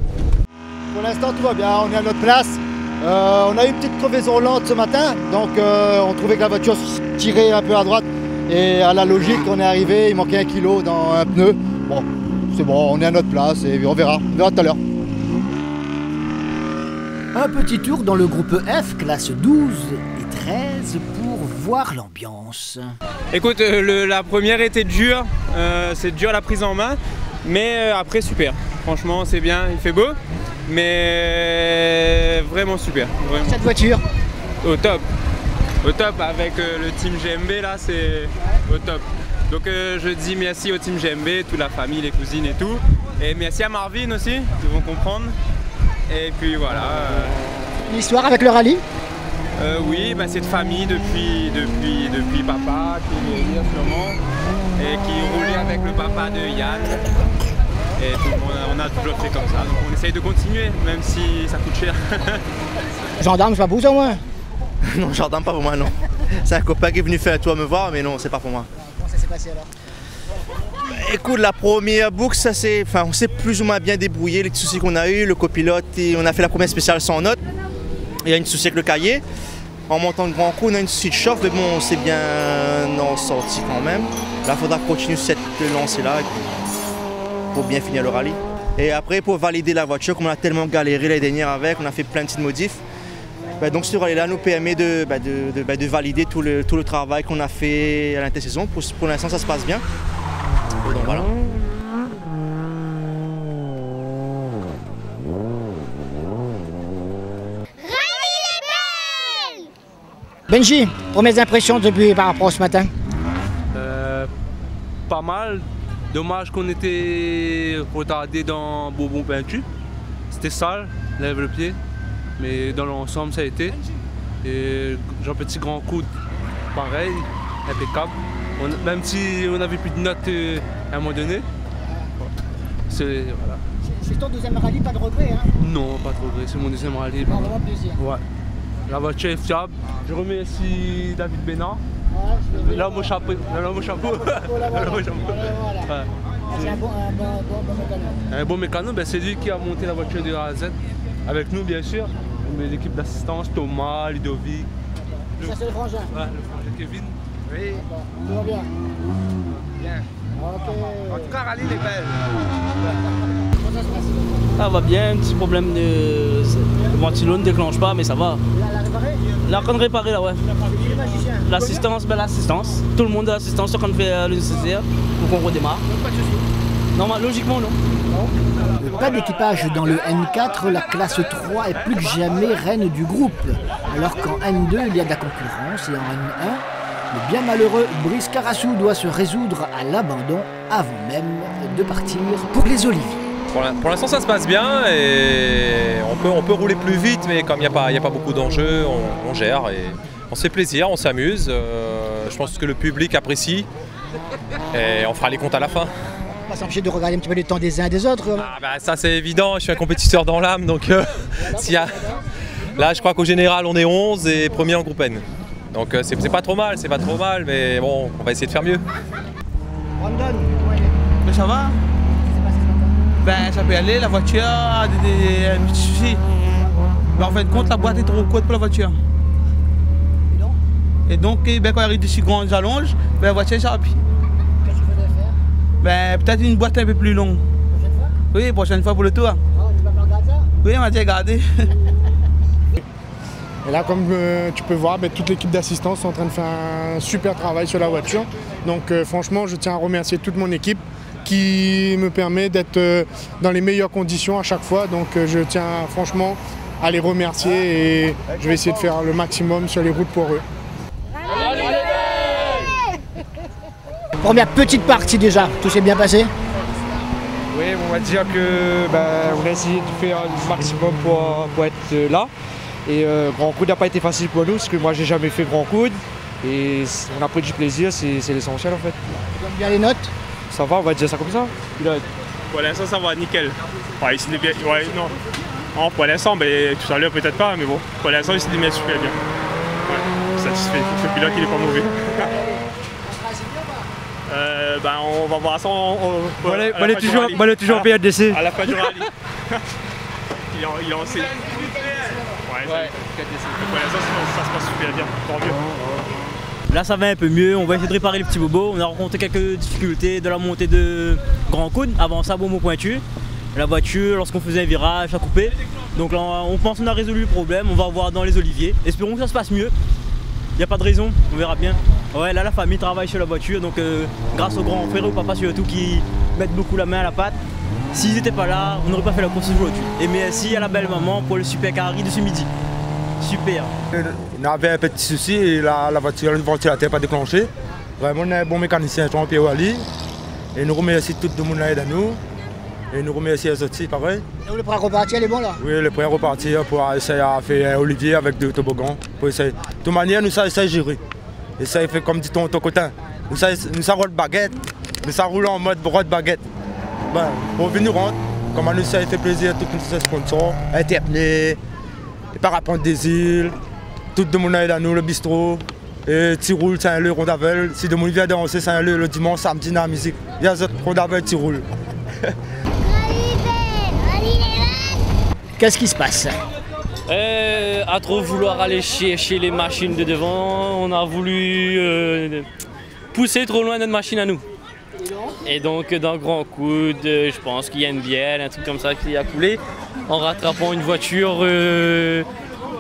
Pour l'instant, tout va bien, on est à notre place. On a eu une petite crevaison lente ce matin, donc on trouvait que la voiture tirait un peu à droite. Et à la logique, on est arrivé, il manquait 1 kilo dans un pneu. Bon, c'est bon, on est à notre place et on verra tout à l'heure.
Un petit tour dans le groupe F, classe 12 et 13, pour voir l'ambiance.
Écoute, la première était dure, c'est dur la prise en main, mais après super. Franchement, c'est bien, il fait beau, mais vraiment super. Vraiment.
Cette voiture?
Au top. Au top avec le team GMB là, c'est au top. Donc je dis merci au team GMB, toute la famille, les cousines et tout. Et merci à Marvin aussi, ils vont comprendre. Et puis voilà.
Une histoire avec le rallye?
Oui, bah, c'est de famille depuis papa, qui est venu sûrement, et qui roulait avec le papa de Yann. Et tout, on a toujours fait comme ça, donc on essaye de continuer, même si ça coûte cher.
Gendarme, c'est pas pour ça, moi?
Non, gendarme, pas pour moi, non. C'est un copain qui est venu faire un tour me voir, mais non, c'est pas pour moi.
Comment ça s'est passé alors?
Écoute, la première boucle, on s'est plus ou moins bien débrouillé, les soucis qu'on a eu, le copilote, on a fait la première spéciale sans note. Il y a une souci avec le cahier. En montant le grand coup, on a une souci de chauffe, mais bon, on s'est bien en sorti quand même. Là, il faudra continuer cette lancée-là pour bien finir le rallye. Et après, pour valider la voiture, comme on a tellement galéré l'année dernière avec, on a fait plein de petites modifs. Donc ce rallye-là nous permet de valider tout le travail qu'on a fait à l'intersaison. Pour l'instant, ça se passe bien. Et donc voilà.
Benji, premières impressions par rapport à ce matin?
Pas mal. Dommage qu'on était retardé dans Bourbon Peinture. C'était sale, lève le pied. Mais dans l'ensemble, ça a été. Et Jean-Petit Grand Coude, pareil, impeccable. Même si on n'avait plus de notes à un moment donné. Voilà.
C'est ton deuxième rallye, pas de regret, hein?
Non, pas de regret, c'est mon deuxième rallye.
Bon, vraiment plaisir.
Ouais. La voiture est fiable. Je remercie David Bénard.
Ouais,
l'homme au chapeau. L'homme au chapeau.
Voilà. C'est un bon mécano.
Un bon mécano, ben, c'est lui qui a monté la voiture de A à Z. Avec nous, bien sûr. L'équipe d'assistance, Thomas, Ludovic.
Ça, c'est le frangin?
Ouais, le frangin Kevin. Oui.
Tout va bien?
Bien.
Ok.
En tout cas, rallye, les belles.
Comment ça se passe?
Ça va bien, un petit problème de... Le ventilo ne déclenche pas, mais ça va.
La réparée?
La en train de réparer là, ouais.
Les magiciens?
L'assistance, l'assistance. Tout le monde a l'assistance, on fait le nécessaire pour qu'on redémarre.
Pas de soucis?
Non, logiquement, non.
Pas d'équipage dans le N4, la classe 3 est plus que jamais reine du groupe. Alors qu'en N2, il y a de la concurrence et en N1, le bien malheureux Brice Carassou doit se résoudre à l'abandon avant même de partir pour les Oliviers.
Pour l'instant, ça se passe bien et on peut rouler plus vite, mais comme il n'y a pas beaucoup d'enjeux, on gère et on se fait plaisir, on s'amuse. Je pense que le public apprécie et on fera les comptes à la fin.
On va s'empêcher de regarder un petit peu les temps des uns et des autres.
Ah bah ça c'est évident, je suis un compétiteur dans l'âme, donc là je crois qu'au général on est 11 et premier en groupe N. Donc c'est pas trop mal, mais bon, on va essayer de faire mieux.
Brandon,
mais ça va? Ben ça peut aller, la voiture a des petits soucis. Ben, en fin de compte, la boîte est trop courte pour la voiture. Et donc ben, quand il arrive de si grandes allonges, ben, la voiture est rapide.
Qu'est-ce que tu voudrais faire?
Ben, peut-être une boîte un peu plus longue.
Prochaine fois?
Oui, prochaine fois pour le tour.
Oh, tu vas me regarder ça?
Oui, on va déjà regarder.
Et là, comme tu peux voir, toute l'équipe d'assistance est en train de faire un super travail sur la voiture. Donc franchement, je tiens à remercier toute mon équipe qui me permet d'être dans les meilleures conditions à chaque fois. Donc je tiens franchement à les remercier et je vais essayer de faire le maximum sur les routes pour eux.
Première petite partie déjà, tout s'est bien passé?
Oui, on va dire que on a essayé de faire le maximum pour être là. Et Grand Coude n'a pas été facile pour nous parce que moi j'ai jamais fait Grand Coude. Et on a pris du plaisir, c'est l'essentiel en fait.
Tu donnes bien les notes?
Ça va, on va dire ça comme ça.
Pour l'instant ça va nickel. Ouais, il s'est bien. Ouais, non, pour l'instant, tout à l'heure peut-être pas, mais bon, pour l'instant il s'est bien super bien. Ouais, satisfait. Le pilote il est pas mauvais. On va voir ça.
On est toujours en PDC.
À la fin du rallye. il est en C. Ouais. Pour l'instant ça se passe super bien, tant mieux.
Là ça va un peu mieux, on va essayer de réparer les petits bobos. On a rencontré quelques difficultés de la montée de Grand Coude, avant ça Beaumont Pointu. La voiture, lorsqu'on faisait un virage, a coupé. Donc là on pense qu'on a résolu le problème, on va voir dans les oliviers. Espérons que ça se passe mieux. Il n'y a pas de raison, on verra bien. Ouais, là la famille travaille sur la voiture, donc grâce au grand frère, au papa surtout qui mettent beaucoup la main à la pâte. S'ils n'étaient pas là, on n'aurait pas fait la course aujourd'hui. Et merci à la belle maman pour le super carré de ce midi. Super.
On avait un petit souci et la voiture, le ventilateur n'a pas déclenché. Vraiment, on est un bon mécanicien, Jean-Pierre Wally. Et nous remercions tout le monde qui aide à nous. Et nous remercions les autres aussi, pareil.
Et le prêt à repartir, elle est bon là?
Oui, le prêt à repartir pour essayer de faire un Olivier avec deux toboggans. Pour essayer. De toute manière, nous savons gérer. Et ça, il fait comme dit ton cotin. Nous savons rouler baguette. Nous savons rouler en mode broie de baguette. Pour venir rendre, comme nous ça fait plaisir à tous nos sponsors, Interpné, les parapentes des îles, tout le monde aide à nous, le bistrot, et Tiroul, Saint-Leu, Rondavel. Si le monde vient danser Saint-Leu le dimanche, samedi dans la musique, il y a Rondavel, Tiroul.
Qu'est-ce qui se passe?
À trop vouloir aller chercher les machines de devant, on a voulu pousser trop loin notre machine à nous. Et donc dans Grand Coude, je pense qu'il y a une bielle, un truc comme ça qui a coulé en rattrapant une voiture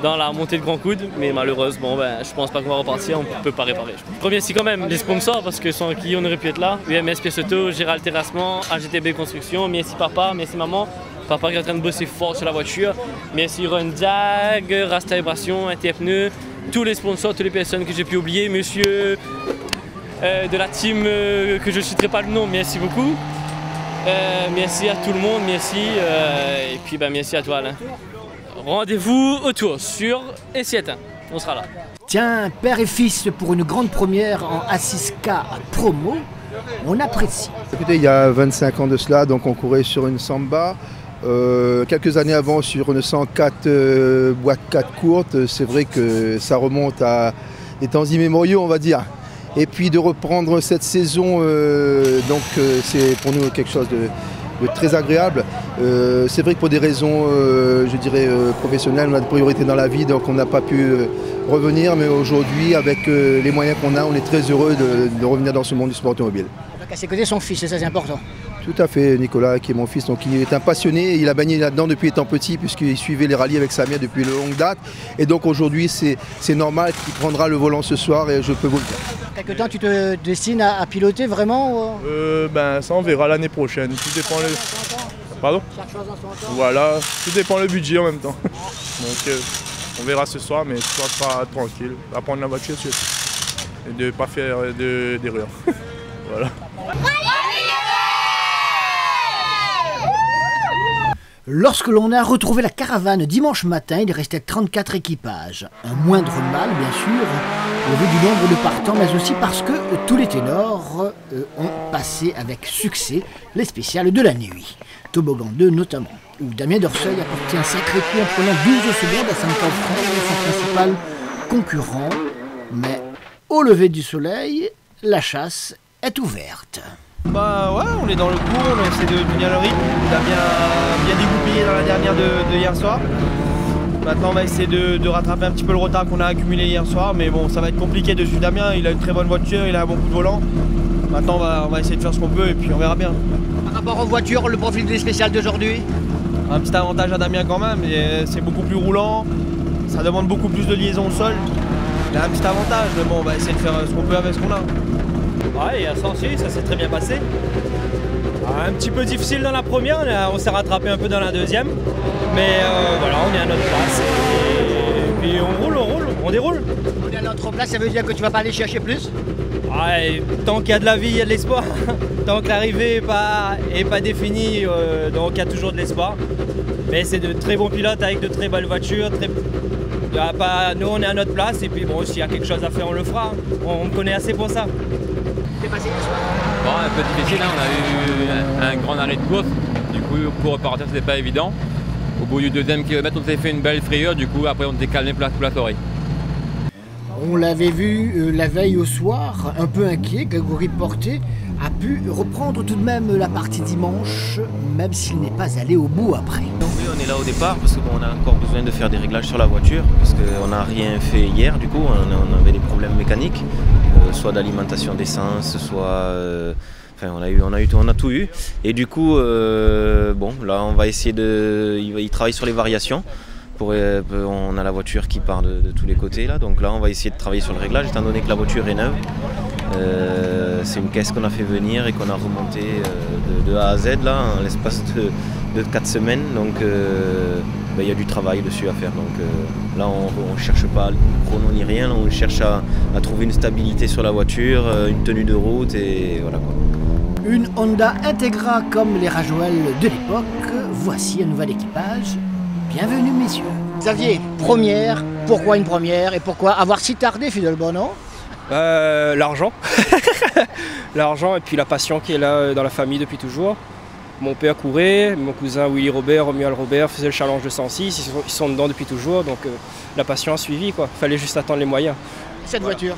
dans la montée de Grand Coude. Mais malheureusement, je pense pas qu'on va repartir, on ne peut pas réparer. Je remercie quand même les sponsors parce que sans qui on aurait pu être là. UMS Pièces Auto, Gérald Terrassement, AGTB Construction, merci papa, merci maman. Papa qui est en train de bosser fort sur la voiture. Merci Rundag, Rasta Vibration, Interpneu, tous les sponsors, toutes les personnes que j'ai pu oublier. Monsieur de la team que je ne citerai pas le nom, merci beaucoup. Merci à tout le monde, merci. Et puis merci à toi Alain. Rendez-vous autour sur S7, on sera là.
Tiens, père et fils pour une grande première en A6K promo, on apprécie.
Écoutez, il y a 25 ans de cela, donc on courait sur une Samba. Quelques années avant sur une 104 boîte 4 courte, c'est vrai que ça remonte à des temps immémoriaux on va dire. Et puis de reprendre cette saison, c'est pour nous quelque chose de très agréable. C'est vrai que pour des raisons, je dirais, professionnelles, on a des priorités dans la vie, donc on n'a pas pu revenir. Mais aujourd'hui, avec les moyens qu'on a, on est très heureux de revenir dans ce monde du sport automobile.
Donc à ses côtés, son fils, et ça c'est important.
Tout à fait, Nicolas, qui est mon fils, donc il est un passionné, il a baigné là-dedans depuis étant petit, puisqu'il suivait les rallyes avec sa mère depuis de longue date. Et donc aujourd'hui, c'est normal qu'il prendra le volant ce soir, et je peux vous le dire.
Quelque temps, tu te destines à piloter vraiment
Ça, on verra l'année prochaine. Tout dépend le... Pardon ? Voilà, tout dépend le budget en même temps. Donc, on verra ce soir, mais ce soir sera tranquille. À prendre la voiture et de ne pas faire d'erreur. Voilà.
Lorsque l'on a retrouvé la caravane dimanche matin, il restait 34 équipages. Un moindre mal, bien sûr, au vu du nombre de partants, mais aussi parce que tous les ténors ont passé avec succès les spéciales de la nuit. Toboggan 2 notamment, où Damien Dorseuil a porté un sacré coup en prenant 12 secondes à Saint-Paul-Franc, son principal concurrent. Mais au lever du soleil, la chasse est ouverte.
On est dans le coup, on essaie de tenir le rythme. On a bien dégoupillé dans la dernière de hier soir. Maintenant on va essayer de rattraper un petit peu le retard qu'on a accumulé hier soir, mais bon, ça va être compliqué de suivre Damien, il a une très bonne voiture, il a un bon coup de volant. Maintenant on va essayer de faire ce qu'on peut et puis on verra bien.
Par rapport aux voitures, le profil des spéciales d'aujourd'hui?
Un petit avantage à Damien quand même, c'est beaucoup plus roulant, ça demande beaucoup plus de liaison au sol. Il a un petit avantage, mais bon, on va essayer de faire ce qu'on peut avec ce qu'on a.
Ouais, et à Sancy, ça s'est très bien passé. Un petit peu difficile dans la première, on s'est rattrapé un peu dans la deuxième. Mais voilà, on est à notre place. Et puis on déroule.
On est à notre place, ça veut dire que tu vas pas aller chercher plus?
Ouais, tant qu'il y a de la vie, il y a de l'espoir. Tant que l'arrivée n'est pas définie, donc il y a toujours de l'espoir. Mais c'est de très bons pilotes avec de très belles voitures. Nous, on est à notre place et puis bon, s'il y a quelque chose à faire, on le fera. On me connaît assez pour ça.
T'es passé hier soir?
Bon, un peu difficile, hein. On a eu un grand arrêt de course. Du coup, pour repartir, c'était pas évident. Au bout du deuxième kilomètre, on s'est fait une belle frayeur. Du coup, après, on s'est calmé pour la soirée.
On l'avait vu la veille au soir, un peu inquiet. Grégory Porté a pu reprendre tout de même la partie dimanche, même s'il n'est pas allé au bout après.
Oui, on est là au départ parce qu'on a encore besoin de faire des réglages sur la voiture parce qu'on n'a rien fait hier, du coup on avait des problèmes mécaniques, soit d'alimentation d'essence, soit... Enfin, on a tout eu. Et du coup, bon, là on va essayer de... Il travaille sur les variations. On a la voiture qui part de tous les côtés là, donc là on va essayer de travailler sur le réglage étant donné que la voiture est neuve. C'est une caisse qu'on a fait venir et qu'on a remontée de A à Z là, en l'espace de 4 semaines, donc il y a du travail dessus à faire. Donc là on ne cherche pas le chrono ni rien, là, on cherche à trouver une stabilité sur la voiture, une tenue de route et voilà quoi.
Une Honda Integra comme les Rajoel de l'époque, voici un nouvel équipage. Bienvenue messieurs. Xavier, première, pourquoi une première et pourquoi avoir si tardé finalement, non?
L'argent. L'argent et puis la passion qui est là dans la famille depuis toujours. Mon père courait, mon cousin Willy Robert, Romuald Robert faisait le challenge de 106, ils sont dedans depuis toujours, donc la passion a suivi quoi. Fallait juste attendre les moyens.
Cette voiture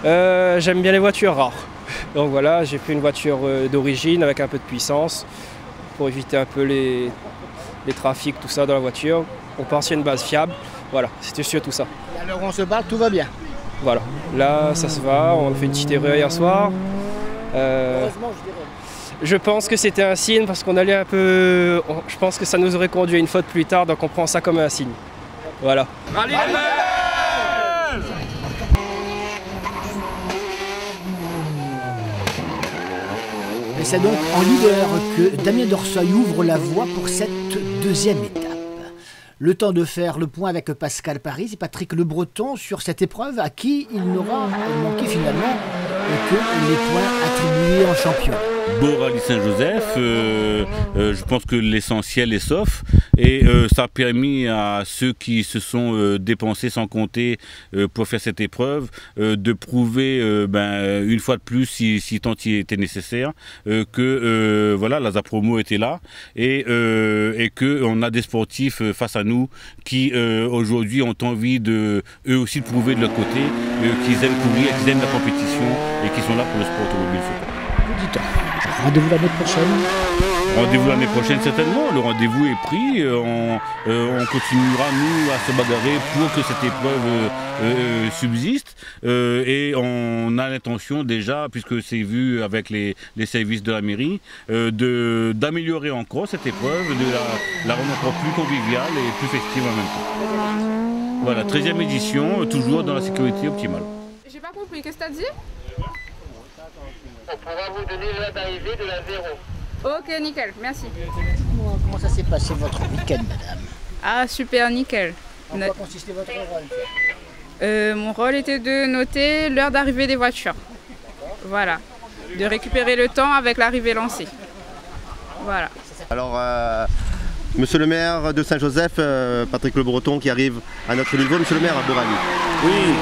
j'aime bien les voitures rares. Donc voilà, j'ai pris une voiture d'origine avec un peu de puissance pour éviter un peu les trafics, tout ça dans la voiture. On part sur une base fiable, voilà, c'était sûr tout ça.
Et alors on se parle, tout va bien?
Voilà, là ça se va, on a fait une petite erreur hier soir.
Heureusement je dirais.
Je pense que c'était un signe parce qu'on allait un peu... Je pense que ça nous aurait conduit à une faute plus tard, donc on prend ça comme un signe. Voilà. Allez,
Et c'est donc en leader que Damien Dorseuil ouvre la voie pour cette deuxième étape. Le temps de faire le point avec Pascal Paris et Patrick Le Breton sur cette épreuve à qui il n'aura manqué finalement que les points attribués en championnat.
Beau rallye Saint-Joseph, je pense que l'essentiel est sauf et ça a permis à ceux qui se sont dépensés sans compter pour faire cette épreuve de prouver une fois de plus, si tant il était nécessaire, que voilà, la Zapromo était là et qu'on a des sportifs face à nous qui aujourd'hui ont envie eux aussi de prouver de leur côté qu'ils aiment courir, qu'ils aiment la compétition et qu'ils sont là pour le sport automobile.
Rendez-vous l'année prochaine?
Rendez-vous l'année prochaine certainement, le rendez-vous est pris, on continuera nous à se bagarrer pour que cette épreuve subsiste et on a l'intention déjà, puisque c'est vu avec les services de la mairie, d'améliorer encore cette épreuve, de la rendre encore plus conviviale et plus festive en même temps. Voilà, 13e édition, toujours dans la sécurité optimale.
J'ai pas compris, qu'est-ce que t'as dit?
On pourra vous donner l'heure d'arrivée de la 0.
Ok, nickel, merci.
Comment ça s'est passé votre week-end, madame?
Ah, super, nickel.
En quoi consistait votre rôle?
Mon rôle était de noter l'heure d'arrivée des voitures. Voilà. De récupérer le temps avec l'arrivée lancée. Voilà.
Alors, monsieur le maire de Saint-Joseph, Patrick Le Breton, qui arrive à notre niveau. Monsieur le maire, beau rallye.
Oui,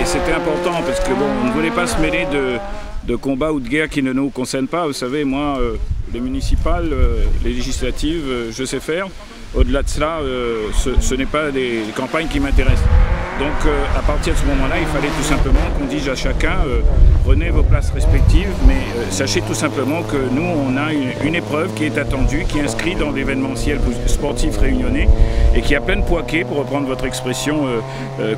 et c'était important parce que bon, on ne voulait pas se mêler de combats ou de guerres qui ne nous concernent pas. Vous savez, moi, les municipales, les législatives, je sais faire. Au-delà de cela, ce n'est pas des campagnes qui m'intéressent. Donc à partir de ce moment-là, il fallait tout simplement qu'on dise à chacun prenez vos places respectives, mais sachez tout simplement que nous, on a une épreuve qui est attendue, qui est inscrite dans l'événementiel sportif réunionnais et qui a plein de poiquets, pour reprendre votre expression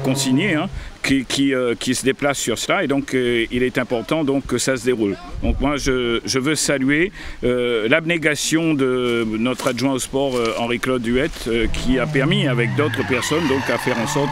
consignée, hein, qui se déplacent sur cela et donc il est important donc que ça se déroule. Donc moi je veux saluer l'abnégation de notre adjoint au sport Henri-Claude Huette qui a permis avec d'autres personnes donc à faire en sorte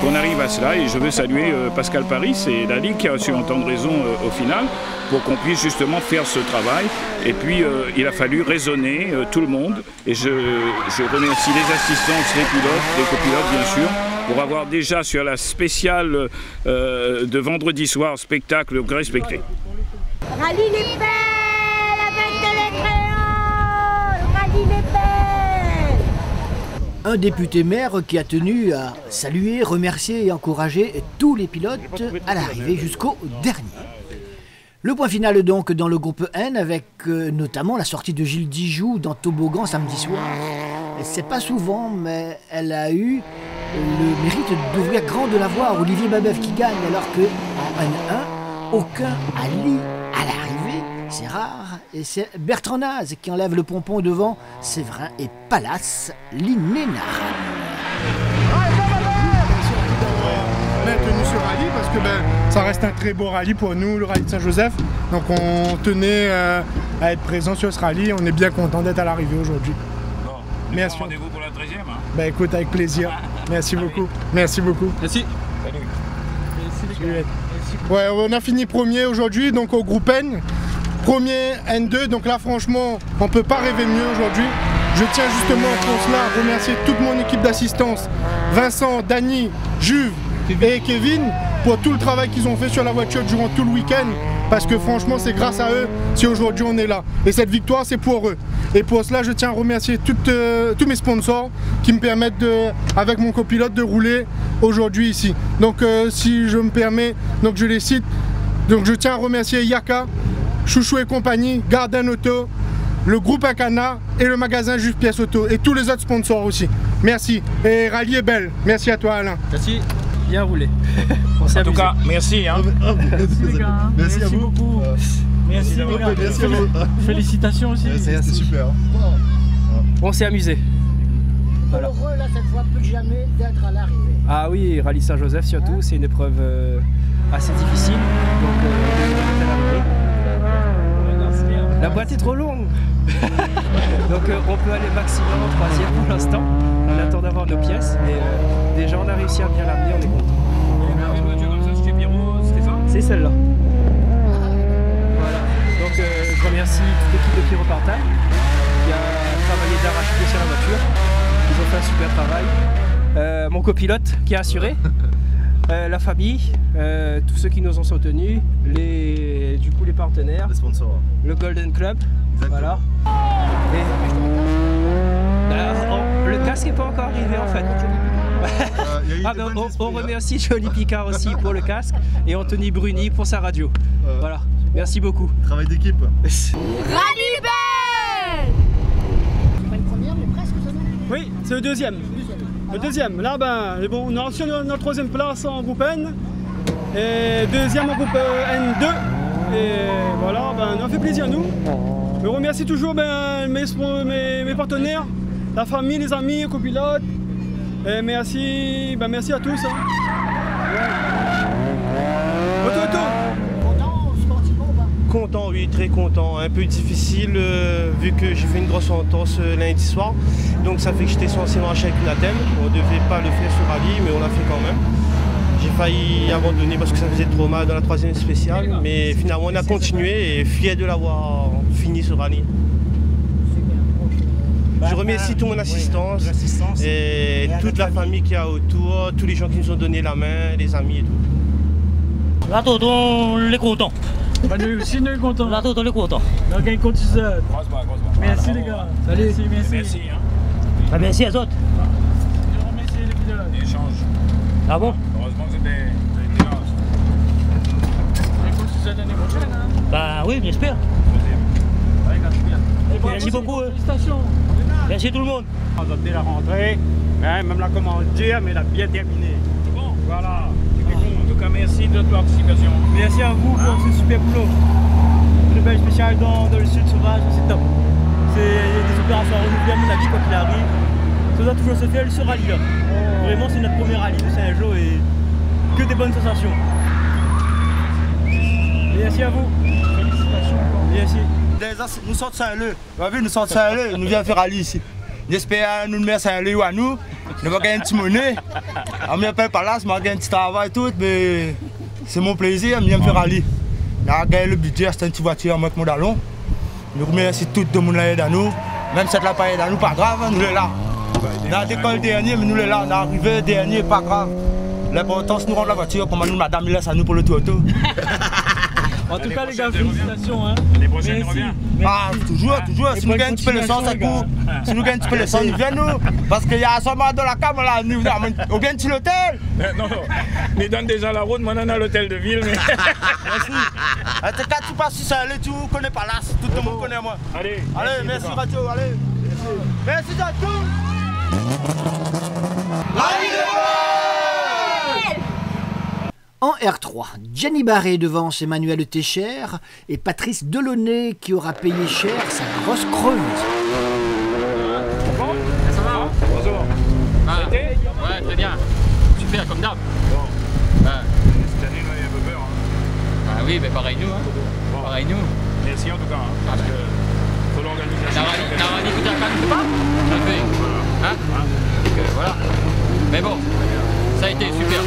qu'on arrive à cela, et je veux saluer Pascal Paris et la Ligue qui a su entendre raison au final pour qu'on puisse justement faire ce travail. Et puis il a fallu raisonner tout le monde, et je remercie les assistances, les pilotes, les copilotes bien sûr, pour avoir déjà sur la spéciale de vendredi soir spectacle respecté.
Rallye les belles avec les créoles, rallye les belles.
Un député maire qui a tenu à saluer, remercier et encourager tous les pilotes à l'arrivée jusqu'au dernier. Le point final donc dans le groupe N avec notamment la sortie de Gilles Dijoux dans toboggan samedi soir. C'est pas souvent, mais elle a eu le mérite d'ouvrir grand de la voie. Olivier Babeuf qui gagne alors qu'en N1, aucun Ali à l'arrivée. C'est rare. Et c'est Bertrand Naz qui enlève le pompon devant Séverin et Palace, l'inénarrable.
Tenu ce rallye parce que ça reste un très beau rallye pour nous, le rallye de Saint-Joseph. Donc on tenait à être présent sur ce rallye. On est bien content d'être à l'arrivée aujourd'hui. Merci.
Rendez-vous pour la 13e.
Écoute, avec plaisir. Merci beaucoup. Merci beaucoup.
Merci.
Salut. Ouais, on a fini premier aujourd'hui, donc au groupe N. Premier N2, donc là franchement, on peut pas rêver mieux aujourd'hui. Je tiens justement pour cela à remercier toute mon équipe d'assistance, Vincent, Dany, Juve et Kevin, pour tout le travail qu'ils ont fait sur la voiture durant tout le week-end, parce que franchement c'est grâce à eux si aujourd'hui on est là. Et cette victoire c'est pour eux. Et pour cela je tiens à remercier tous mes sponsors qui me permettent avec mon copilote de rouler aujourd'hui ici. Donc si je me permets, donc je les cite. Donc je tiens à remercier Yaka, Chouchou et compagnie, Garden Auto, le groupe Akana et le magasin Juve Pièces Auto et tous les autres sponsors aussi. Merci. Et rallye est belle. Merci à toi Alain.
Merci. Bien roulé.
En tout cas, merci. Hein.
Merci les gars.
Merci à vous.
Beaucoup. Merci les gars.
Merci à vous.
Félicitations aussi.
C'était super.
On s'est amusé.
Voilà. Heureux là cette fois plus que jamais d'être à l'arrivée.
Ah oui, rallye Saint-Joseph surtout, c'est une épreuve assez difficile. Donc on est à l'arrivée. La boîte est trop longue. Donc on peut aller maximum en troisième pour l'instant. On attend d'avoir nos pièces. Et déjà on a réussi à bien l'amener, on est content. C'est celle-là. Voilà. Donc je remercie toute l'équipe de Pyro Partage qui a travaillé d'arrache-pied sur la voiture. Ils ont fait un super travail. Mon copilote qui a assuré. La famille, tous ceux qui nous ont soutenus, les partenaires,
les sponsors,
le Golden Club, voilà. Et, le casque n'est pas encore arrivé en fait. On remercie Johnny Picard aussi pour le casque et Anthony Bruni pour sa radio. Voilà, merci beaucoup.
Travail d'équipe.
Rallye belle.
C'est pas une première mais presque ça.
Oui, c'est le deuxième. Le deuxième, là bon, on a reçu notre troisième place en groupe N et deuxième en groupe N2 et voilà, on a fait plaisir à nous. Je remercie toujours mes partenaires, la famille, les amis, les copilotes et merci à tous. Hein. Ouais.
Content sportivement ou pas?
Content, oui, très content. Un peu difficile vu que j'ai fait une grosse entorse lundi soir. Donc ça fait que j'étais censé marcher avec une attelle. On ne devait pas le faire sur rallye, mais on l'a fait quand même. J'ai failli abandonner parce que ça faisait trop mal dans la troisième spéciale. Mais finalement on a continué et fier de l'avoir fini ce rallye. Je remercie toute mon assistance et toute la famille qui est autour, tous les gens qui nous ont donné la main, les amis et tout.
Là, on est content. Nous aussi, on est content. Là, on est content. On a gagné contre ça. Merci les gars. Salut.
Merci.
Ah, merci à tous. Je remercie les pilotes.
Échange.
Ah bon?
Heureusement que c'était là.
On continue ça l'année prochaine. Hein? Bah oui, j'espère. Merci beaucoup. Félicitations. Merci tout le monde. On a dès la rentrée, même la comment dire, mais elle a bien terminé.
Bon, voilà. En tout cas, merci de votre participation.
Merci à vous pour ce super boulot. Une belle spéciale dans le sud sauvage, c'est top. C'est des opérations renouvelées à mon avis quand il arrive. Ça doit toujours se faire ce rallye là. Vraiment c'est notre premier rallye de Saint-Jean et
que des bonnes sensations. Merci à vous. Félicitations. Merci.
Nous sommes Saint-Leu. Nous sommes Saint-Leu. Nous venons faire rallye ici. J'espère nous mettre Saint-Leu à nous. Nous allons gagner un petit monnaie. On ne paye pas là, on va gagner un petit travail tout, mais c'est mon plaisir, je viens faire rallye. On a gagné le budget, c'est une petite voiture avec mon dallon. Nous remercions tout le monde là nous. Même si ça n'a pas aidé à nous, pas grave, nous sommes là. On a décollé dernier, mais nous sommes là. On est arrivé dernier, pas grave. L'important c'est de nous rendre la voiture, comme nous, madame, laisse à nous pour le tout.
En tout cas, les gars, félicitations. Hein.
Les prochaines, on revient.
Ah, toujours. Si nous gagnons un petit peu le sang, ça court. Si nous gagnons un petit peu le sang, nous venons. Parce qu'il y a seulement dans la cam là. On vient de l'hôtel.
Non, mais donne déjà la route. Moi, on a l'hôtel de ville. Mais...
Merci. Quand tu passes sur Saint-Leu, tu ne connais pas là. Tout le monde connaît moi.
Allez,
merci Radio. Allez. Merci à tous.
En R3, Gianni Barré devance Emmanuel Técher et Patrice Delaunay qui aura payé cher sa grosse creuse.
Bon, ça va? Bonjour.
Ouais, très bien. Super, comme d'hab.
Bon. Cette année, il y a un peu peur. Hein.
Ah oui, mais pareil nous. Hein. Bon. Pareil nous.
Merci en tout cas. Hein, parce que faut l'organisation.
Narani, tout à fait, pas? Ça fait. Hein? Donc, voilà. Mais bon, ça a été super.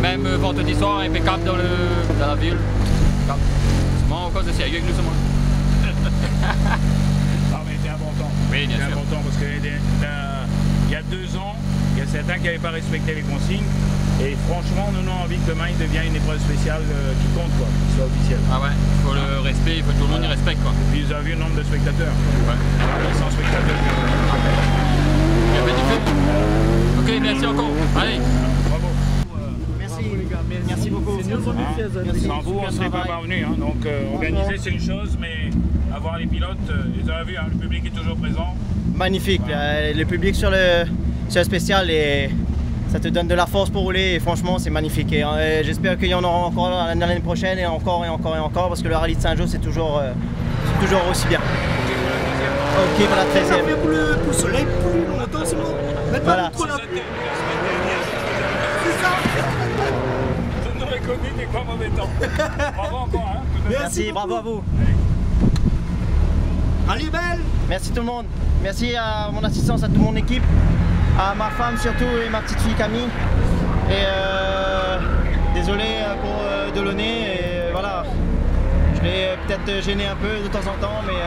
Même vendredi soir, impeccable dans la ville. Bon, encore c'est sérieux avec nous, seulement.
Non, mais c'est important.
Oui, bien sûr.
C'est important parce qu'il y a 2 ans, il y a certains qui n'avaient pas respecté les consignes. Et franchement, nous avons envie que demain il devienne une épreuve spéciale qui compte, quoi, qui soit officielle.
Ah ouais, il faut le respect, il faut que tout le monde y respecte, quoi.
Et puis vous avez vu le nombre de spectateurs. Ouais. 100 spectateurs.
Il y a pas du fait. Ok, merci encore. Allez.
Bravo.
Merci beaucoup.
Sans vous, on ne serait pas parvenus. Hein. Donc organiser c'est une chose, mais avoir les pilotes, vous avez vu, hein, le public est toujours présent.
Magnifique, le public sur le spécial, et ça te donne de la force pour rouler et franchement c'est magnifique. Et j'espère qu'il y en aura encore l'année prochaine et encore, parce que le rallye de Saint-Jean c'est toujours aussi bien. Ok pour la 13e.
Pour le soleil, plus longtemps seulement.
Voilà.
Connu n'est pas mauvais temps. Bravo encore, hein.
Merci, bravo à vous.
Allez, belle.
Merci tout le monde. Merci à mon assistance, à toute mon équipe, à ma femme surtout et ma petite fille Camille. Et désolé pour Delaunay. Et voilà, je l'ai peut-être gêné un peu de temps en temps, mais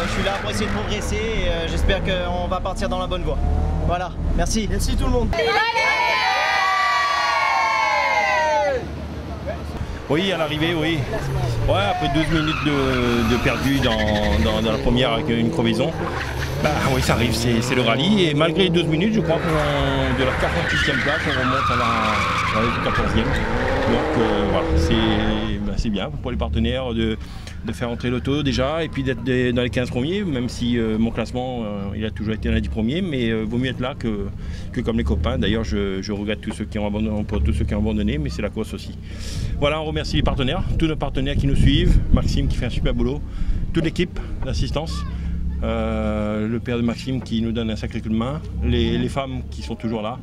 je suis là pour essayer de progresser et j'espère qu'on va partir dans la bonne voie. Voilà, merci.
Merci tout le monde.
Oui, à l'arrivée, oui. Ouais, après 12 minutes de perdu dans la première avec une crevaison. Bah oui, ça arrive, c'est le rallye. Et malgré les 12 minutes, je crois qu'on de la 48e place, on remonte à la 14e. Donc voilà, c'est bien pour les partenaires de faire entrer l'auto déjà et puis d'être dans les 15 premiers, même si mon classement il a toujours été dans les 10 premiers, mais vaut mieux être là que comme les copains. D'ailleurs je regrette tous ceux qui ont abandonné, mais c'est la course aussi. Voilà, on remercie les partenaires, tous nos partenaires qui nous suivent, Maxime qui fait un super boulot, toute l'équipe d'assistance, le père de Maxime qui nous donne un sacré coup de main, les femmes qui sont toujours là,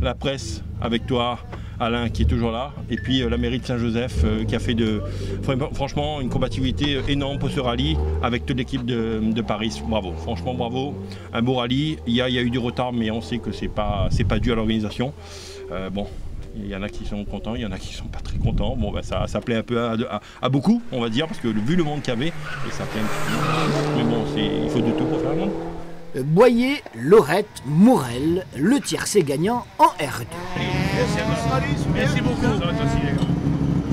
la presse avec toi, Alain qui est toujours là, et puis la mairie de Saint-Joseph qui a fait franchement une combativité énorme pour ce rallye avec toute l'équipe de Paris. Bravo, franchement bravo, un beau rallye. Il y a eu du retard, mais on sait que c'est pas dû à l'organisation. Bon, il y en a qui sont contents, il y en a qui sont pas très contents. Bon, ben, ça plaît un peu à beaucoup, on va dire, parce que vu le monde qu'il y avait, et ça plaît un petit peu. Mais bon, il faut de tout pour faire le monde.
Boyer, Lorette, Mourel, le tiercé gagnant en R2.
Merci beaucoup.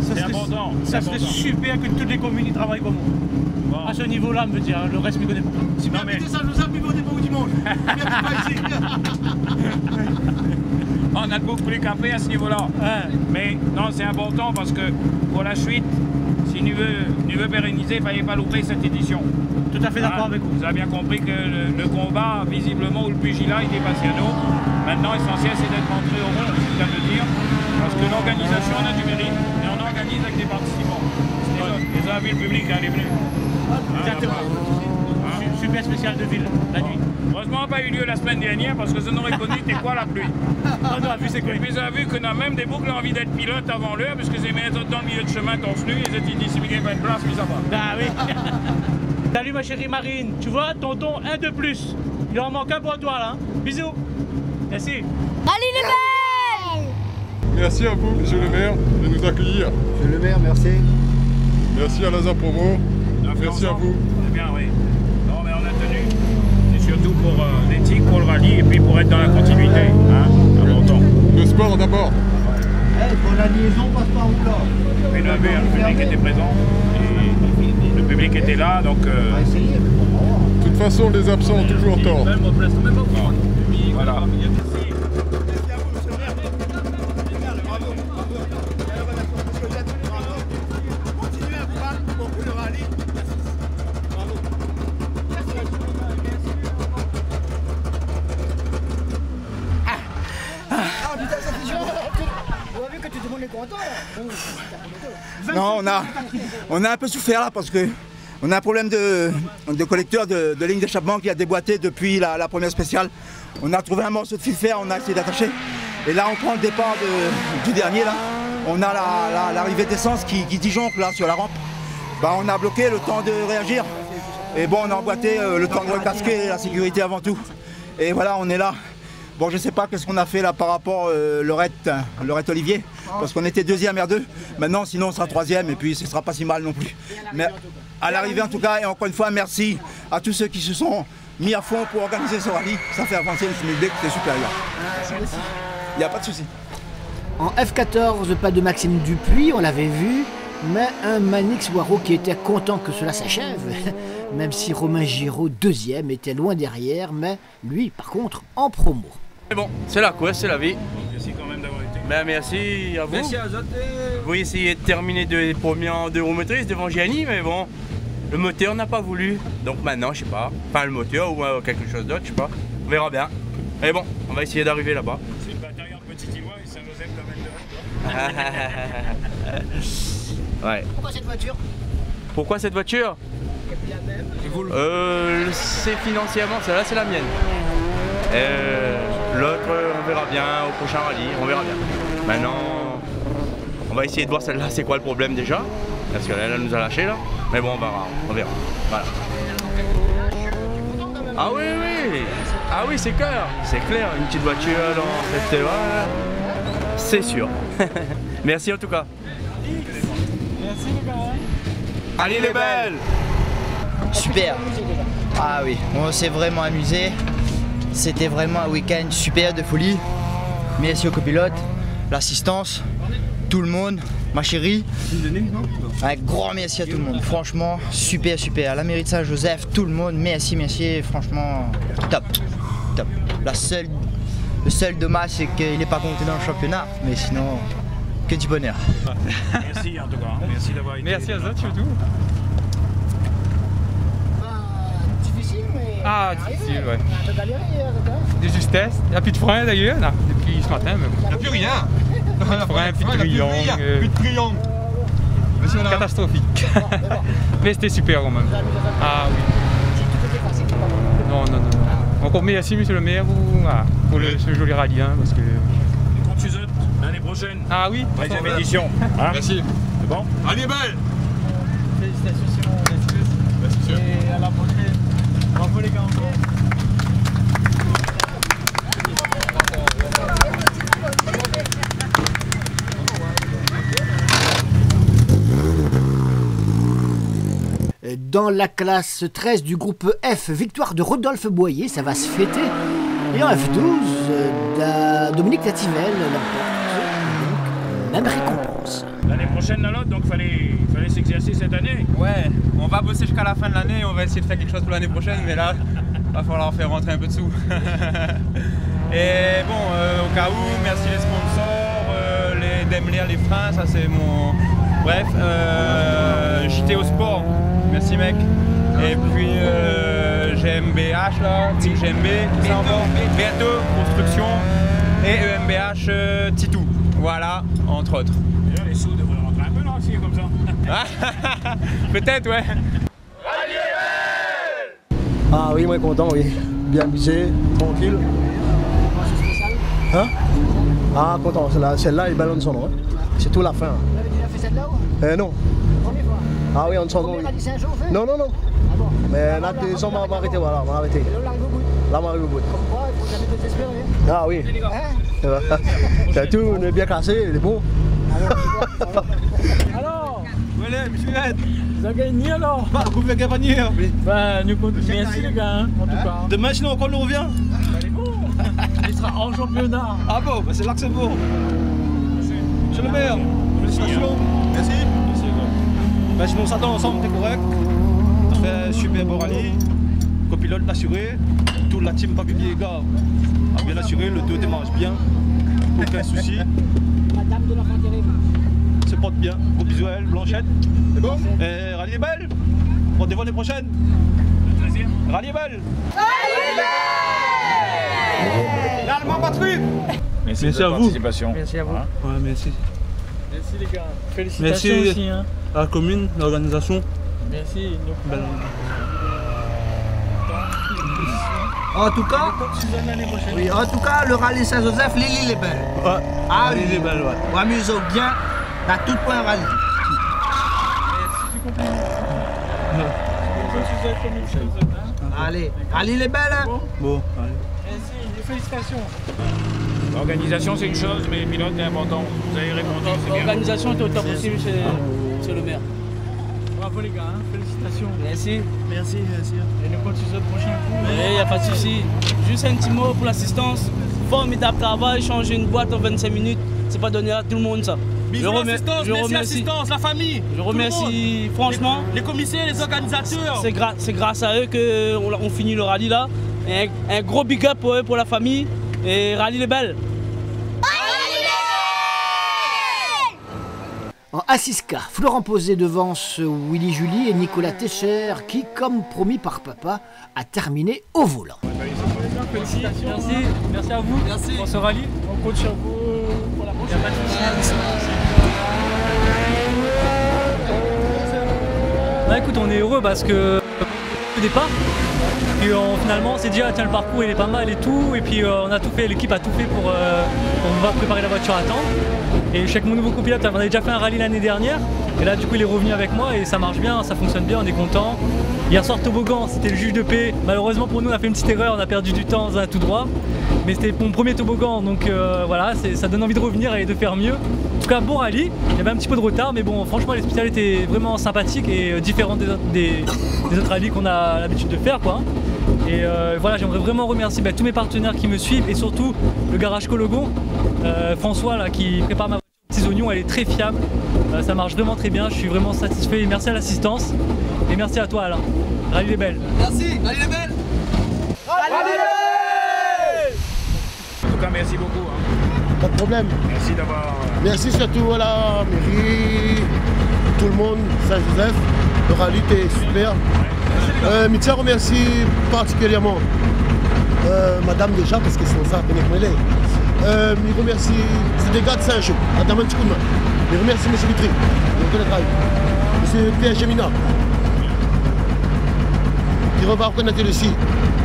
C'est important.
Ça serait super que toutes les communes y travaillent comme moi. Bon. À ce niveau-là, me dire, le reste ne me connaît pas. Si bien habité Saint-Joseph, puis votez pas au dimanche.
On a beaucoup plus capé à ce niveau-là. Ouais. Mais non, c'est important parce que pour la suite, si nous veut pérenniser, il ne fallait pas louper cette édition.
Tout à fait d'accord avec vous.
Vous avez bien compris que le combat, visiblement, ou le pugilat, il est passé à nous. Maintenant, l'essentiel, c'est d'être rentré au rond, c'est le cas de le dire. Parce que l'organisation, on a du mérite, et on organise avec des participants. Ils ont vu le public, hein, les venus.
Exactement.
super spécial de ville, la nuit.
Heureusement, n'a pas eu lieu la semaine dernière parce que ça n'aurait connu c'était quoi la pluie.
On a vu c'est quoi.
Et puis ils ont vu qu'on a même des boucles envie d'être pilote avant l'heure parce que c'est mis dans le milieu de chemin torse nu, ils étaient ici, mais il n'y a pas une place, mais ça va.
Ah oui. Salut ma chérie Marine, tu vois, tonton, un de plus. Il en manque un pour toi là. Hein. Bisous. Merci.
Allez les belles!
Merci à vous, monsieur le maire, de nous accueillir.
Monsieur le maire, merci.
Merci à l'ASA Promo. Merci à vous.
C'est bien, oui. Non, mais on a tenu. C'est surtout pour l'éthique, pour le rallye et puis pour être dans la continuité. Hein, à longtemps.
Le sport d'abord.
Pour la liaison, passe par où là?
Et le public était présent. Et le public était là, donc.
De toute façon, les absents ont toujours tort.
Voilà.
Non, on a un peu souffert là parce que on a un problème de collecteur de ligne d'échappement qui a déboîté depuis la première spéciale. On a trouvé un morceau de fil fer, on a essayé d'attacher. Et là on prend le départ du dernier là. On a l'arrivée d'essence qui disjoncte là sur la rampe. Bah, on a bloqué le temps de réagir. Et bon, on a emboîté le temps de recasquer, la sécurité avant tout. Et voilà, on est là. Bon, je sais pas qu'est-ce qu'on a fait là par rapport Lorette Olivier, parce qu'on était deuxième R2. Maintenant, sinon, on sera troisième et puis ce sera pas si mal non plus. Mais à l'arrivée en tout cas, et encore une fois, merci à tous ceux qui se sont mis à fond pour organiser ce rallye. Ça fait avancer le SMUDEC, c'est supérieur. Il n'y a pas de souci.
En F14, pas de Maxime Dupuis, on l'avait vu, mais un Manix Waro qui était content que cela s'achève, même si Romain Giraud, deuxième, était loin derrière, mais lui, par contre, en promo.
Mais bon, c'est la course, c'est la vie.
Merci quand même d'avoir été.
Ben, merci à vous.
Merci à Zoté.
Vous essayez de terminer de premiers en euromotrice devant Gianni, mais bon, le moteur n'a pas voulu. Donc maintenant, je sais pas, enfin le moteur ou quelque chose d'autre, je sais pas. On verra bien. Mais bon, on va essayer d'arriver là-bas.
C'est une bataille entre Petit-Ivoire et Saint-Joseph de
Ouais.
Pourquoi cette voiture?
Pourquoi cette voiture? C'est financièrement, celle-là c'est la mienne. L'autre, on verra bien au prochain rallye, on verra bien. Maintenant, on va essayer de voir celle-là, c'est quoi le problème déjà. Parce qu'elle elle nous a lâché là. Mais bon, on verra. Voilà. Ah oui, oui. Ah oui, c'est clair. C'est clair, une petite voiture dans cette c'est sûr. Merci en tout cas.
Merci les gars.
Allez les belles.
Super. Ah oui, on s'est vraiment amusé. C'était vraiment un week-end super de folie. Merci au copilote, l'assistance, tout le monde, ma chérie. Un grand merci à tout le monde. Franchement, super, super. La mairie de Saint-Joseph, tout le monde, merci. Franchement, top. Top. Le seul dommage, c'est qu'il n'est pas compté dans le championnat. Mais sinon, que du bonheur.
Merci en tout cas. Merci d'avoir été.
Merci à Zot surtout.
Difficile, mais.
Ah, difficile, ouais.
On a galéré,
De justesse. Il n'y a plus de frein d'ailleurs, là, depuis ce matin. Mais bon.
Il n'y a plus rien.
Frein, plus de triangle.
Plus de triangle.
Catastrophique. Mais c'était super quand même. Ah oui. Non. Encore merci monsieur le maire pour ce joli rallye. Hein, parce que...
On compte sur eux l'année prochaine.
Ah oui.
13e édition. Hein,
merci.
C'est bon.
Allez belle.
Félicitations. Et à la prochaine. Bravo les gars.
Dans la classe 13 du groupe F, victoire de Rodolphe Boyer, ça va se fêter. Et en F12, Dominique Tativel l'emporte, donc même récompense.
L'année prochaine la lotte, donc fallait s'exercer cette année.
Ouais, on va bosser jusqu'à la fin de l'année, on va essayer de faire quelque chose pour l'année prochaine, mais là, va falloir faire rentrer un peu de sous. Et bon, au cas où, merci les sponsors, les Daimler, les freins, ça c'est mon... Bref, JT au sport, merci mec. Et puis GmbH là, Team GMB, tout ça encore. Bientôt, construction et EMBH Titou. Voilà, entre autres.
Et là, les sous devraient rentrer un peu là aussi, comme ça.
Peut-être, ouais.
Ah oui, moi content, oui. Bien amusé, tranquille. Hein? Ah, content. Celle-là est ballonne son nom. Hein. C'est tout la fin.
Vous avez déjà fait celle-là ou?
Non.
Première fois.
Ah oui, on s'en va. Oui. Non.
Ah bon.
Mais là, ils ont arrêté, voilà, on va arrêter. Là, on arrive au bout.
Comme quoi, il faut jamais désespérer.
Ah oui.
Hein?
C'est tout, on est bien cassé, il est bon.
Alors, voilà, monsieur, vous avez gagné alors?
Bah, vous pouvez gagner.
Ben, nous comptons. Merci les gars, hein, en tout cas.
Demain, sinon, encore on revient.
Il sera en championnat.
Ah bon, bah c'est là que c'est beau. Monsieur le maire, félicitations. Merci. Ben, sinon, on s'attend ensemble, t'es correct. T'as fait un super beau rallye. Copilote assuré. Toute la team Papi Biega a bien assuré. Le dos démarre bien. Aucun souci.
Madame de l'enfant terrible.
Se porte bien. Gros bisous à elle, Blanchette. C'est bon? Et rallye est belle. Rendez-vous l'année prochaine. Rallye est belle. L'Allemand patrie.
Merci
à vous.
Merci à vous.
Ouais, merci.
Merci les gars. Félicitations
Merci
aussi. Hein.
à la commune, l'organisation.
Merci.
En tout cas, oui, en tout cas, le rallye Saint-Joseph, l'île est belle.
Ouais.
Ah,
l'île est belle, ouais.
On amuse bien dans tout point rallye. Allez, l'île est belle, hein?
Bon, allez.
Merci, félicitations.
L'organisation c'est une chose, mais les pilotes c'est important. Vous avez répondu, c'est bien.
L'organisation est au top aussi, monsieur le maire. Bravo les gars, hein. Félicitations.
Merci.
Merci. Et nous continuons le prochain coup. Il n'y a pas de souci. Juste un petit mot pour l'assistance. Formidable travail, changer une boîte en 25 minutes, c'est pas donné à tout le monde ça.
Je remercie l'assistance, la famille.
Je remercie franchement.
Les commissaires, les organisateurs.
C'est grâce à eux qu'on finit le rallye là. Et un gros big up pour eux, pour la famille. Et rallye les belles.
En A6K, Florent Posé devance Willy Julie et Nicolas Técher qui, comme promis par papa, a terminé au volant.
Félicitations. Merci à vous pour ce rallye. On compte sur vous pour la prochaine. Bah écoute, on est heureux parce que au départ, puis finalement on s'est dit ah tiens le parcours il est pas mal et tout, et puis on a tout fait, l'équipe a tout fait pour on va préparer la voiture à temps. Et je sais que mon nouveau copilote, on avait déjà fait un rallye l'année dernière, et là du coup il est revenu avec moi et ça marche bien, ça fonctionne bien, on est content. Hier soir toboggan, c'était le juge de paix. Malheureusement pour nous on a fait une petite erreur, on a perdu du temps dans un tout droit. Mais c'était mon premier toboggan, donc voilà, ça donne envie de revenir et de faire mieux. En tout cas bon rallye, il y avait un petit peu de retard, mais bon franchement les spéciales étaient vraiment sympathiques et différentes des autres rallyes qu'on a l'habitude de faire quoi. Et voilà, j'aimerais vraiment remercier tous mes partenaires qui me suivent et surtout le garage Cologon, François là, qui prépare ma voiture Petits Oignons, elle est très fiable, ça marche vraiment très bien, je suis vraiment satisfait et merci à l'assistance et merci à toi Alain. Rallye les belles.
Merci, rallye les belles.
Rallye les belles.
En tout cas, merci beaucoup. Hein.
Pas de problème.
Merci d'avoir.
Merci surtout à la mairie, tout le monde, Saint-Joseph. Le rallye était super. Mitia remercie particulièrement madame déjà parce que c'est ça qu'on est mêlé. Il remercie, c'est des gars de Saint-Jean, à Daman Tchikouma. Il remercie M. Vitry, M. Pierre Gemina, qui va reconnaître aussi.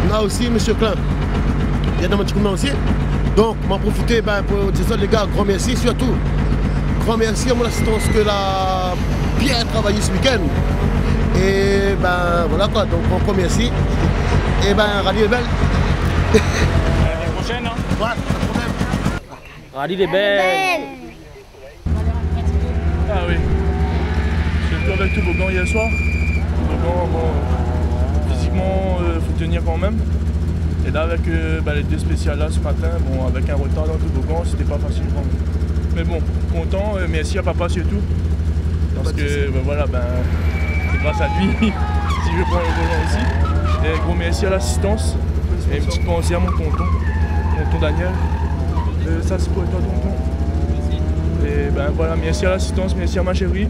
On a aussi M. Klein, il y a Daman Tchikouma aussi. Donc, on va profiter pour dire ça, les gars, grand merci surtout. Grand merci à mon assistance que a bien travaillé ce week-end. Et voilà quoi, donc encore merci. Et rallye est belle.
L'année prochaine, hein?
Voilà, pas de problème.
Rallye les belles.
Ah oui. J'ai fait avec toboggan hier soir. Physiquement, il faut tenir quand même. Et là avec les deux spéciales là ce matin, avec un retard dans le toboggan, c'était pas facile quand même. Mais bon, content, merci à papa surtout. Parce que c'est grâce à lui si je prends le volant aussi. Et gros merci à l'assistance. Et une petite pensée à mon tonton Daniel. Ça c'est pour toi tonton. Et voilà, merci à l'assistance, merci à ma chérie.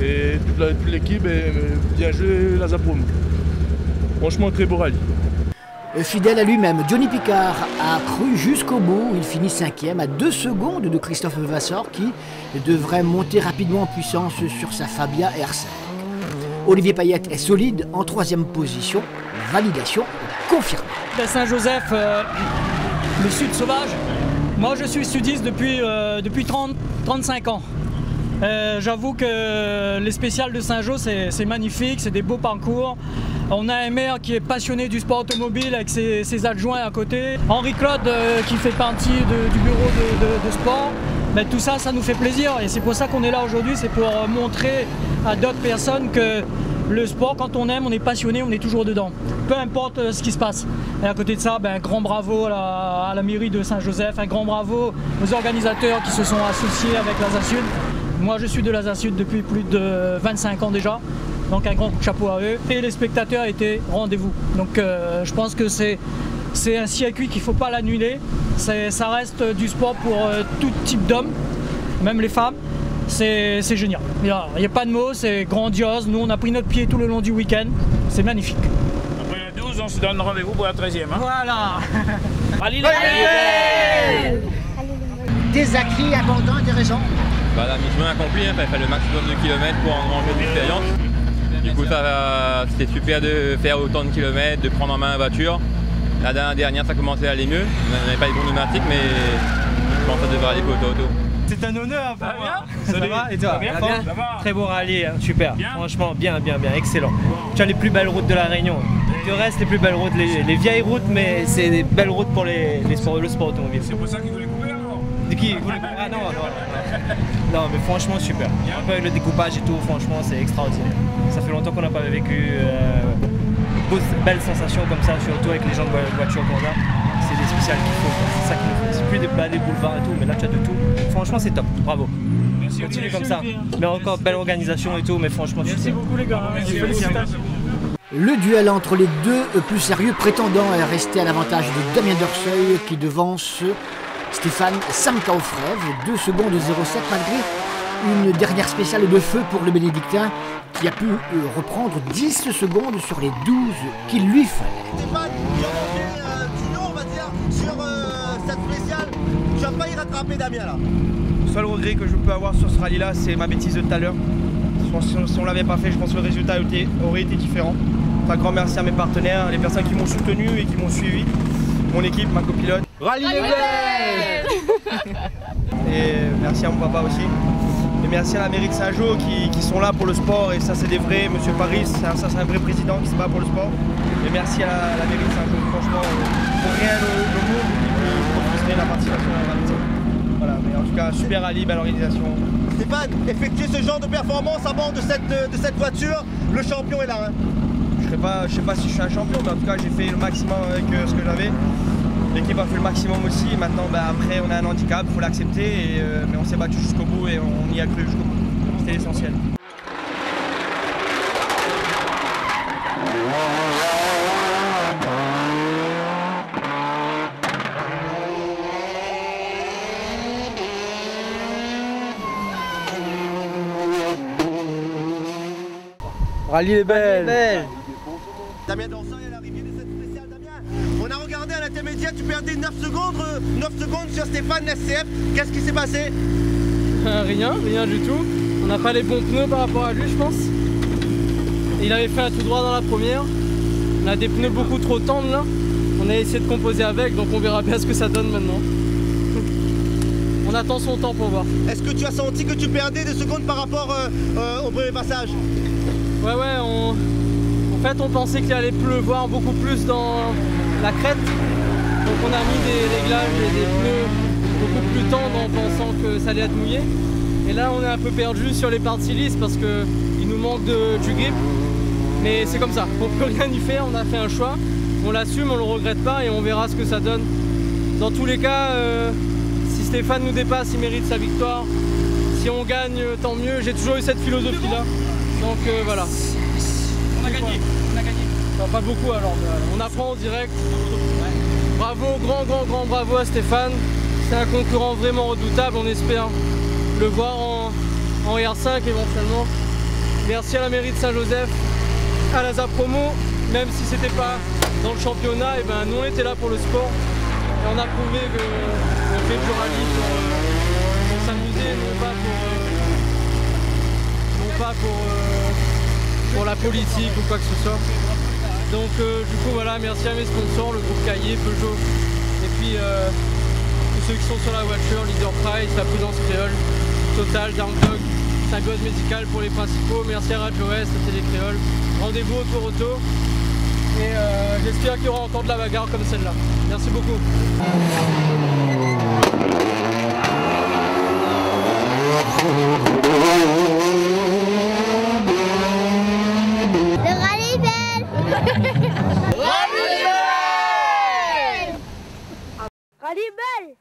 Et toute l'équipe et bien joué la Zapromo. Franchement très beau rallye.
Fidèle à lui-même, Johnny Picard a cru jusqu'au bout. Il finit 5e à 2 secondes de Christophe Vassor qui devrait monter rapidement en puissance sur sa Fabia R5. Olivier Payette est solide en 3e position. Validation confirmée.
Saint-Joseph, le sud sauvage. Moi je suis sudiste depuis 35 ans. J'avoue que les spéciales de Saint-Jo c'est magnifique, c'est des beaux parcours. On a un maire qui est passionné du sport automobile avec ses adjoints à côté. Henri-Claude qui fait partie du bureau de sport. Mais tout ça, ça nous fait plaisir et c'est pour ça qu'on est là aujourd'hui, c'est pour montrer à d'autres personnes que le sport, quand on aime, on est passionné, on est toujours dedans. Peu importe ce qui se passe. Et à côté de ça, un grand bravo à la mairie de Saint-Joseph, un grand bravo aux organisateurs qui se sont associés avec l'Asa Sud. Moi je suis de l'Asa Sud depuis plus de 25 ans déjà, donc un grand coup de chapeau à eux. Et les spectateurs étaient au rendez-vous. Donc je pense que c'est un circuit qu'il ne faut pas l'annuler. Ça reste du sport pour tout type d'hommes, même les femmes. C'est génial. Il n'y a pas de mots, c'est grandiose. Nous on a pris notre pied tout le long du week-end. C'est magnifique.
Après le 12, on se donne rendez-vous pour la 13e. Hein.
Voilà.
Allez, des acquis abondants, des raisons.
La mission est accomplie, il fallait le maximum de kilomètres pour en manger de l'expérience. Du coup, c'était super de faire autant de kilomètres, de prendre en main la voiture. La dernière, ça commençait à aller mieux. On n'avait pas les bons pneumatiques, mais je pense que ça devrait aller pour l'auto.
C'est un honneur pour moi.
Ça
va et toi?
Bien.
Très beau rallye, hein. Super. Bien. Franchement, bien, excellent. Tu as les plus belles routes de la Réunion. Il te reste les plus belles routes, les vieilles routes, mais c'est des belles routes pour le sport automobile.
C'est pour ça qu'ils voulaient couper alors?
De qui? Ah non. Non, mais franchement, super. Un peu le découpage et tout, franchement, c'est extraordinaire. Ça fait longtemps qu'on n'a pas vécu belles sensations comme ça, surtout avec les gens de voiture qu'on a. C'est des spéciales qu'il faut, c'est ça qu'il faut. C'est plus des boulevards et tout, mais là tu as de tout. Franchement, c'est top, bravo.
Merci.
Continue comme ça. Mais encore belle organisation et tout, mais franchement,
merci beaucoup les gars. Félicitations.
Le duel entre les deux plus sérieux prétendants est resté à l'avantage de Damien Dorseuil qui devance Stéphane Samkaufrev, 2 secondes 07 malgré une dernière spéciale de feu pour le bénédictin qui a pu reprendre 10 secondes sur les 12 qu'il lui fallait.
Stéphane, tu as manqué du lot, on va dire, sur cette spéciale. Tu as failli rattraper Damien là.
Le seul regret que je peux avoir sur ce rallye là, c'est ma bêtise de tout à l'heure. Si on l'avait pas fait, je pense que le résultat aurait été différent. Un grand merci à mes partenaires, les personnes qui m'ont soutenu et qui m'ont suivi. Mon équipe, ma copilote.
Rallye les Verts.
Et merci à mon papa aussi. Et merci à la mairie de Saint-Jo qui sont là pour le sport. Et ça, c'est des vrais. Monsieur Paris, ça c'est un vrai président qui se bat pour le sport. Et merci à la mairie de Saint-Jo. Franchement, pour rien au monde qui peut frustrer la participation à la rallye. Voilà, mais en tout cas, super rallye, belle organisation.
Stéphane, effectuer ce genre de performance à bord de cette voiture, le champion est là. Hein.
Je sais pas si je suis un champion, mais en tout cas, j'ai fait le maximum avec ce que j'avais. L'équipe a fait le maximum aussi. Maintenant, après, on a un handicap, il faut l'accepter. Mais on s'est battu jusqu'au bout et on y a cru jusqu'au bout. C'était l'essentiel.
Rallye les belles.
Damien Dorseuil à l'arrivée de cette spéciale. Damien, on a regardé à l'intermédiaire, tu perdais 9 secondes sur Stéphane SCF. Qu'est-ce qui s'est passé?
Rien du tout. On n'a pas les bons pneus par rapport à lui, je pense. Il avait fait un tout droit dans la première. On a des pneus beaucoup trop tendres là. On a essayé de composer avec, donc on verra bien ce que ça donne maintenant. On attend son temps pour voir.
Est-ce que tu as senti que tu perdais des secondes par rapport au premier passage?
Ouais, en fait on pensait qu'il allait pleuvoir beaucoup plus dans la crête. Donc on a mis des réglages et des pneus beaucoup plus tendres en pensant que ça allait être mouillé. Et là on est un peu perdu sur les parties lisses parce qu'il nous manque du grip. Mais c'est comme ça, on peut rien y faire, on a fait un choix. On l'assume, on le regrette pas et on verra ce que ça donne. Dans tous les cas, si Stéphane nous dépasse, il mérite sa victoire. Si on gagne, tant mieux. J'ai toujours eu cette philosophie là. Donc voilà.
On a gagné.
Non, pas beaucoup alors, on apprend en direct. Bravo, grand bravo à Stéphane. C'est un concurrent vraiment redoutable, on espère le voir en R5 éventuellement. Merci à la mairie de Saint-Joseph, à l'Asa Promo, même si c'était pas dans le championnat, et ben nous on était là pour le sport. Et on a prouvé qu'on fait du rallye pour s'amuser, non pas pour la politique ou quoi que ce soit.
Donc du coup voilà, merci à mes sponsors, le groupe Cahier, Peugeot, et puis tous ceux qui sont sur la voiture, Leader Price, la Prudence Créole, Total, Darmdog, Saint-Gosse Médical pour les principaux, merci à Radio Ouest, à Télé Créole, rendez-vous au Toronto, et j'espère qu'il y aura encore de la bagarre comme celle-là. Merci beaucoup.
Le Rallye-Belle. Rallye-Belle.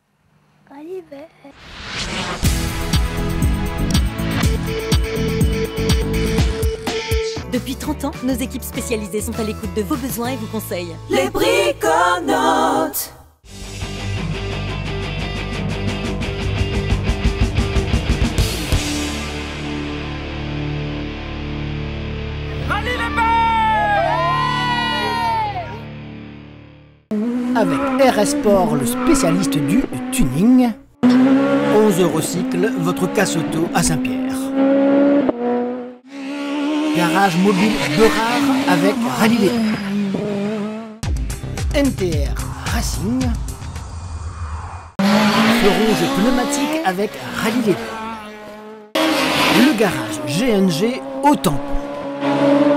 Rallye-Belle.
Depuis 30 ans, nos équipes spécialisées sont à l'écoute de vos besoins et vous conseillent.
Les Briconautes.
Avec RS Sport, le spécialiste du tuning. 11 Eurocycle, votre casse-auto à Saint-Pierre. Garage mobile Dorard avec Rallye NTR Racing. Feu rouge pneumatique avec Rallye. Le garage GNG au tampon.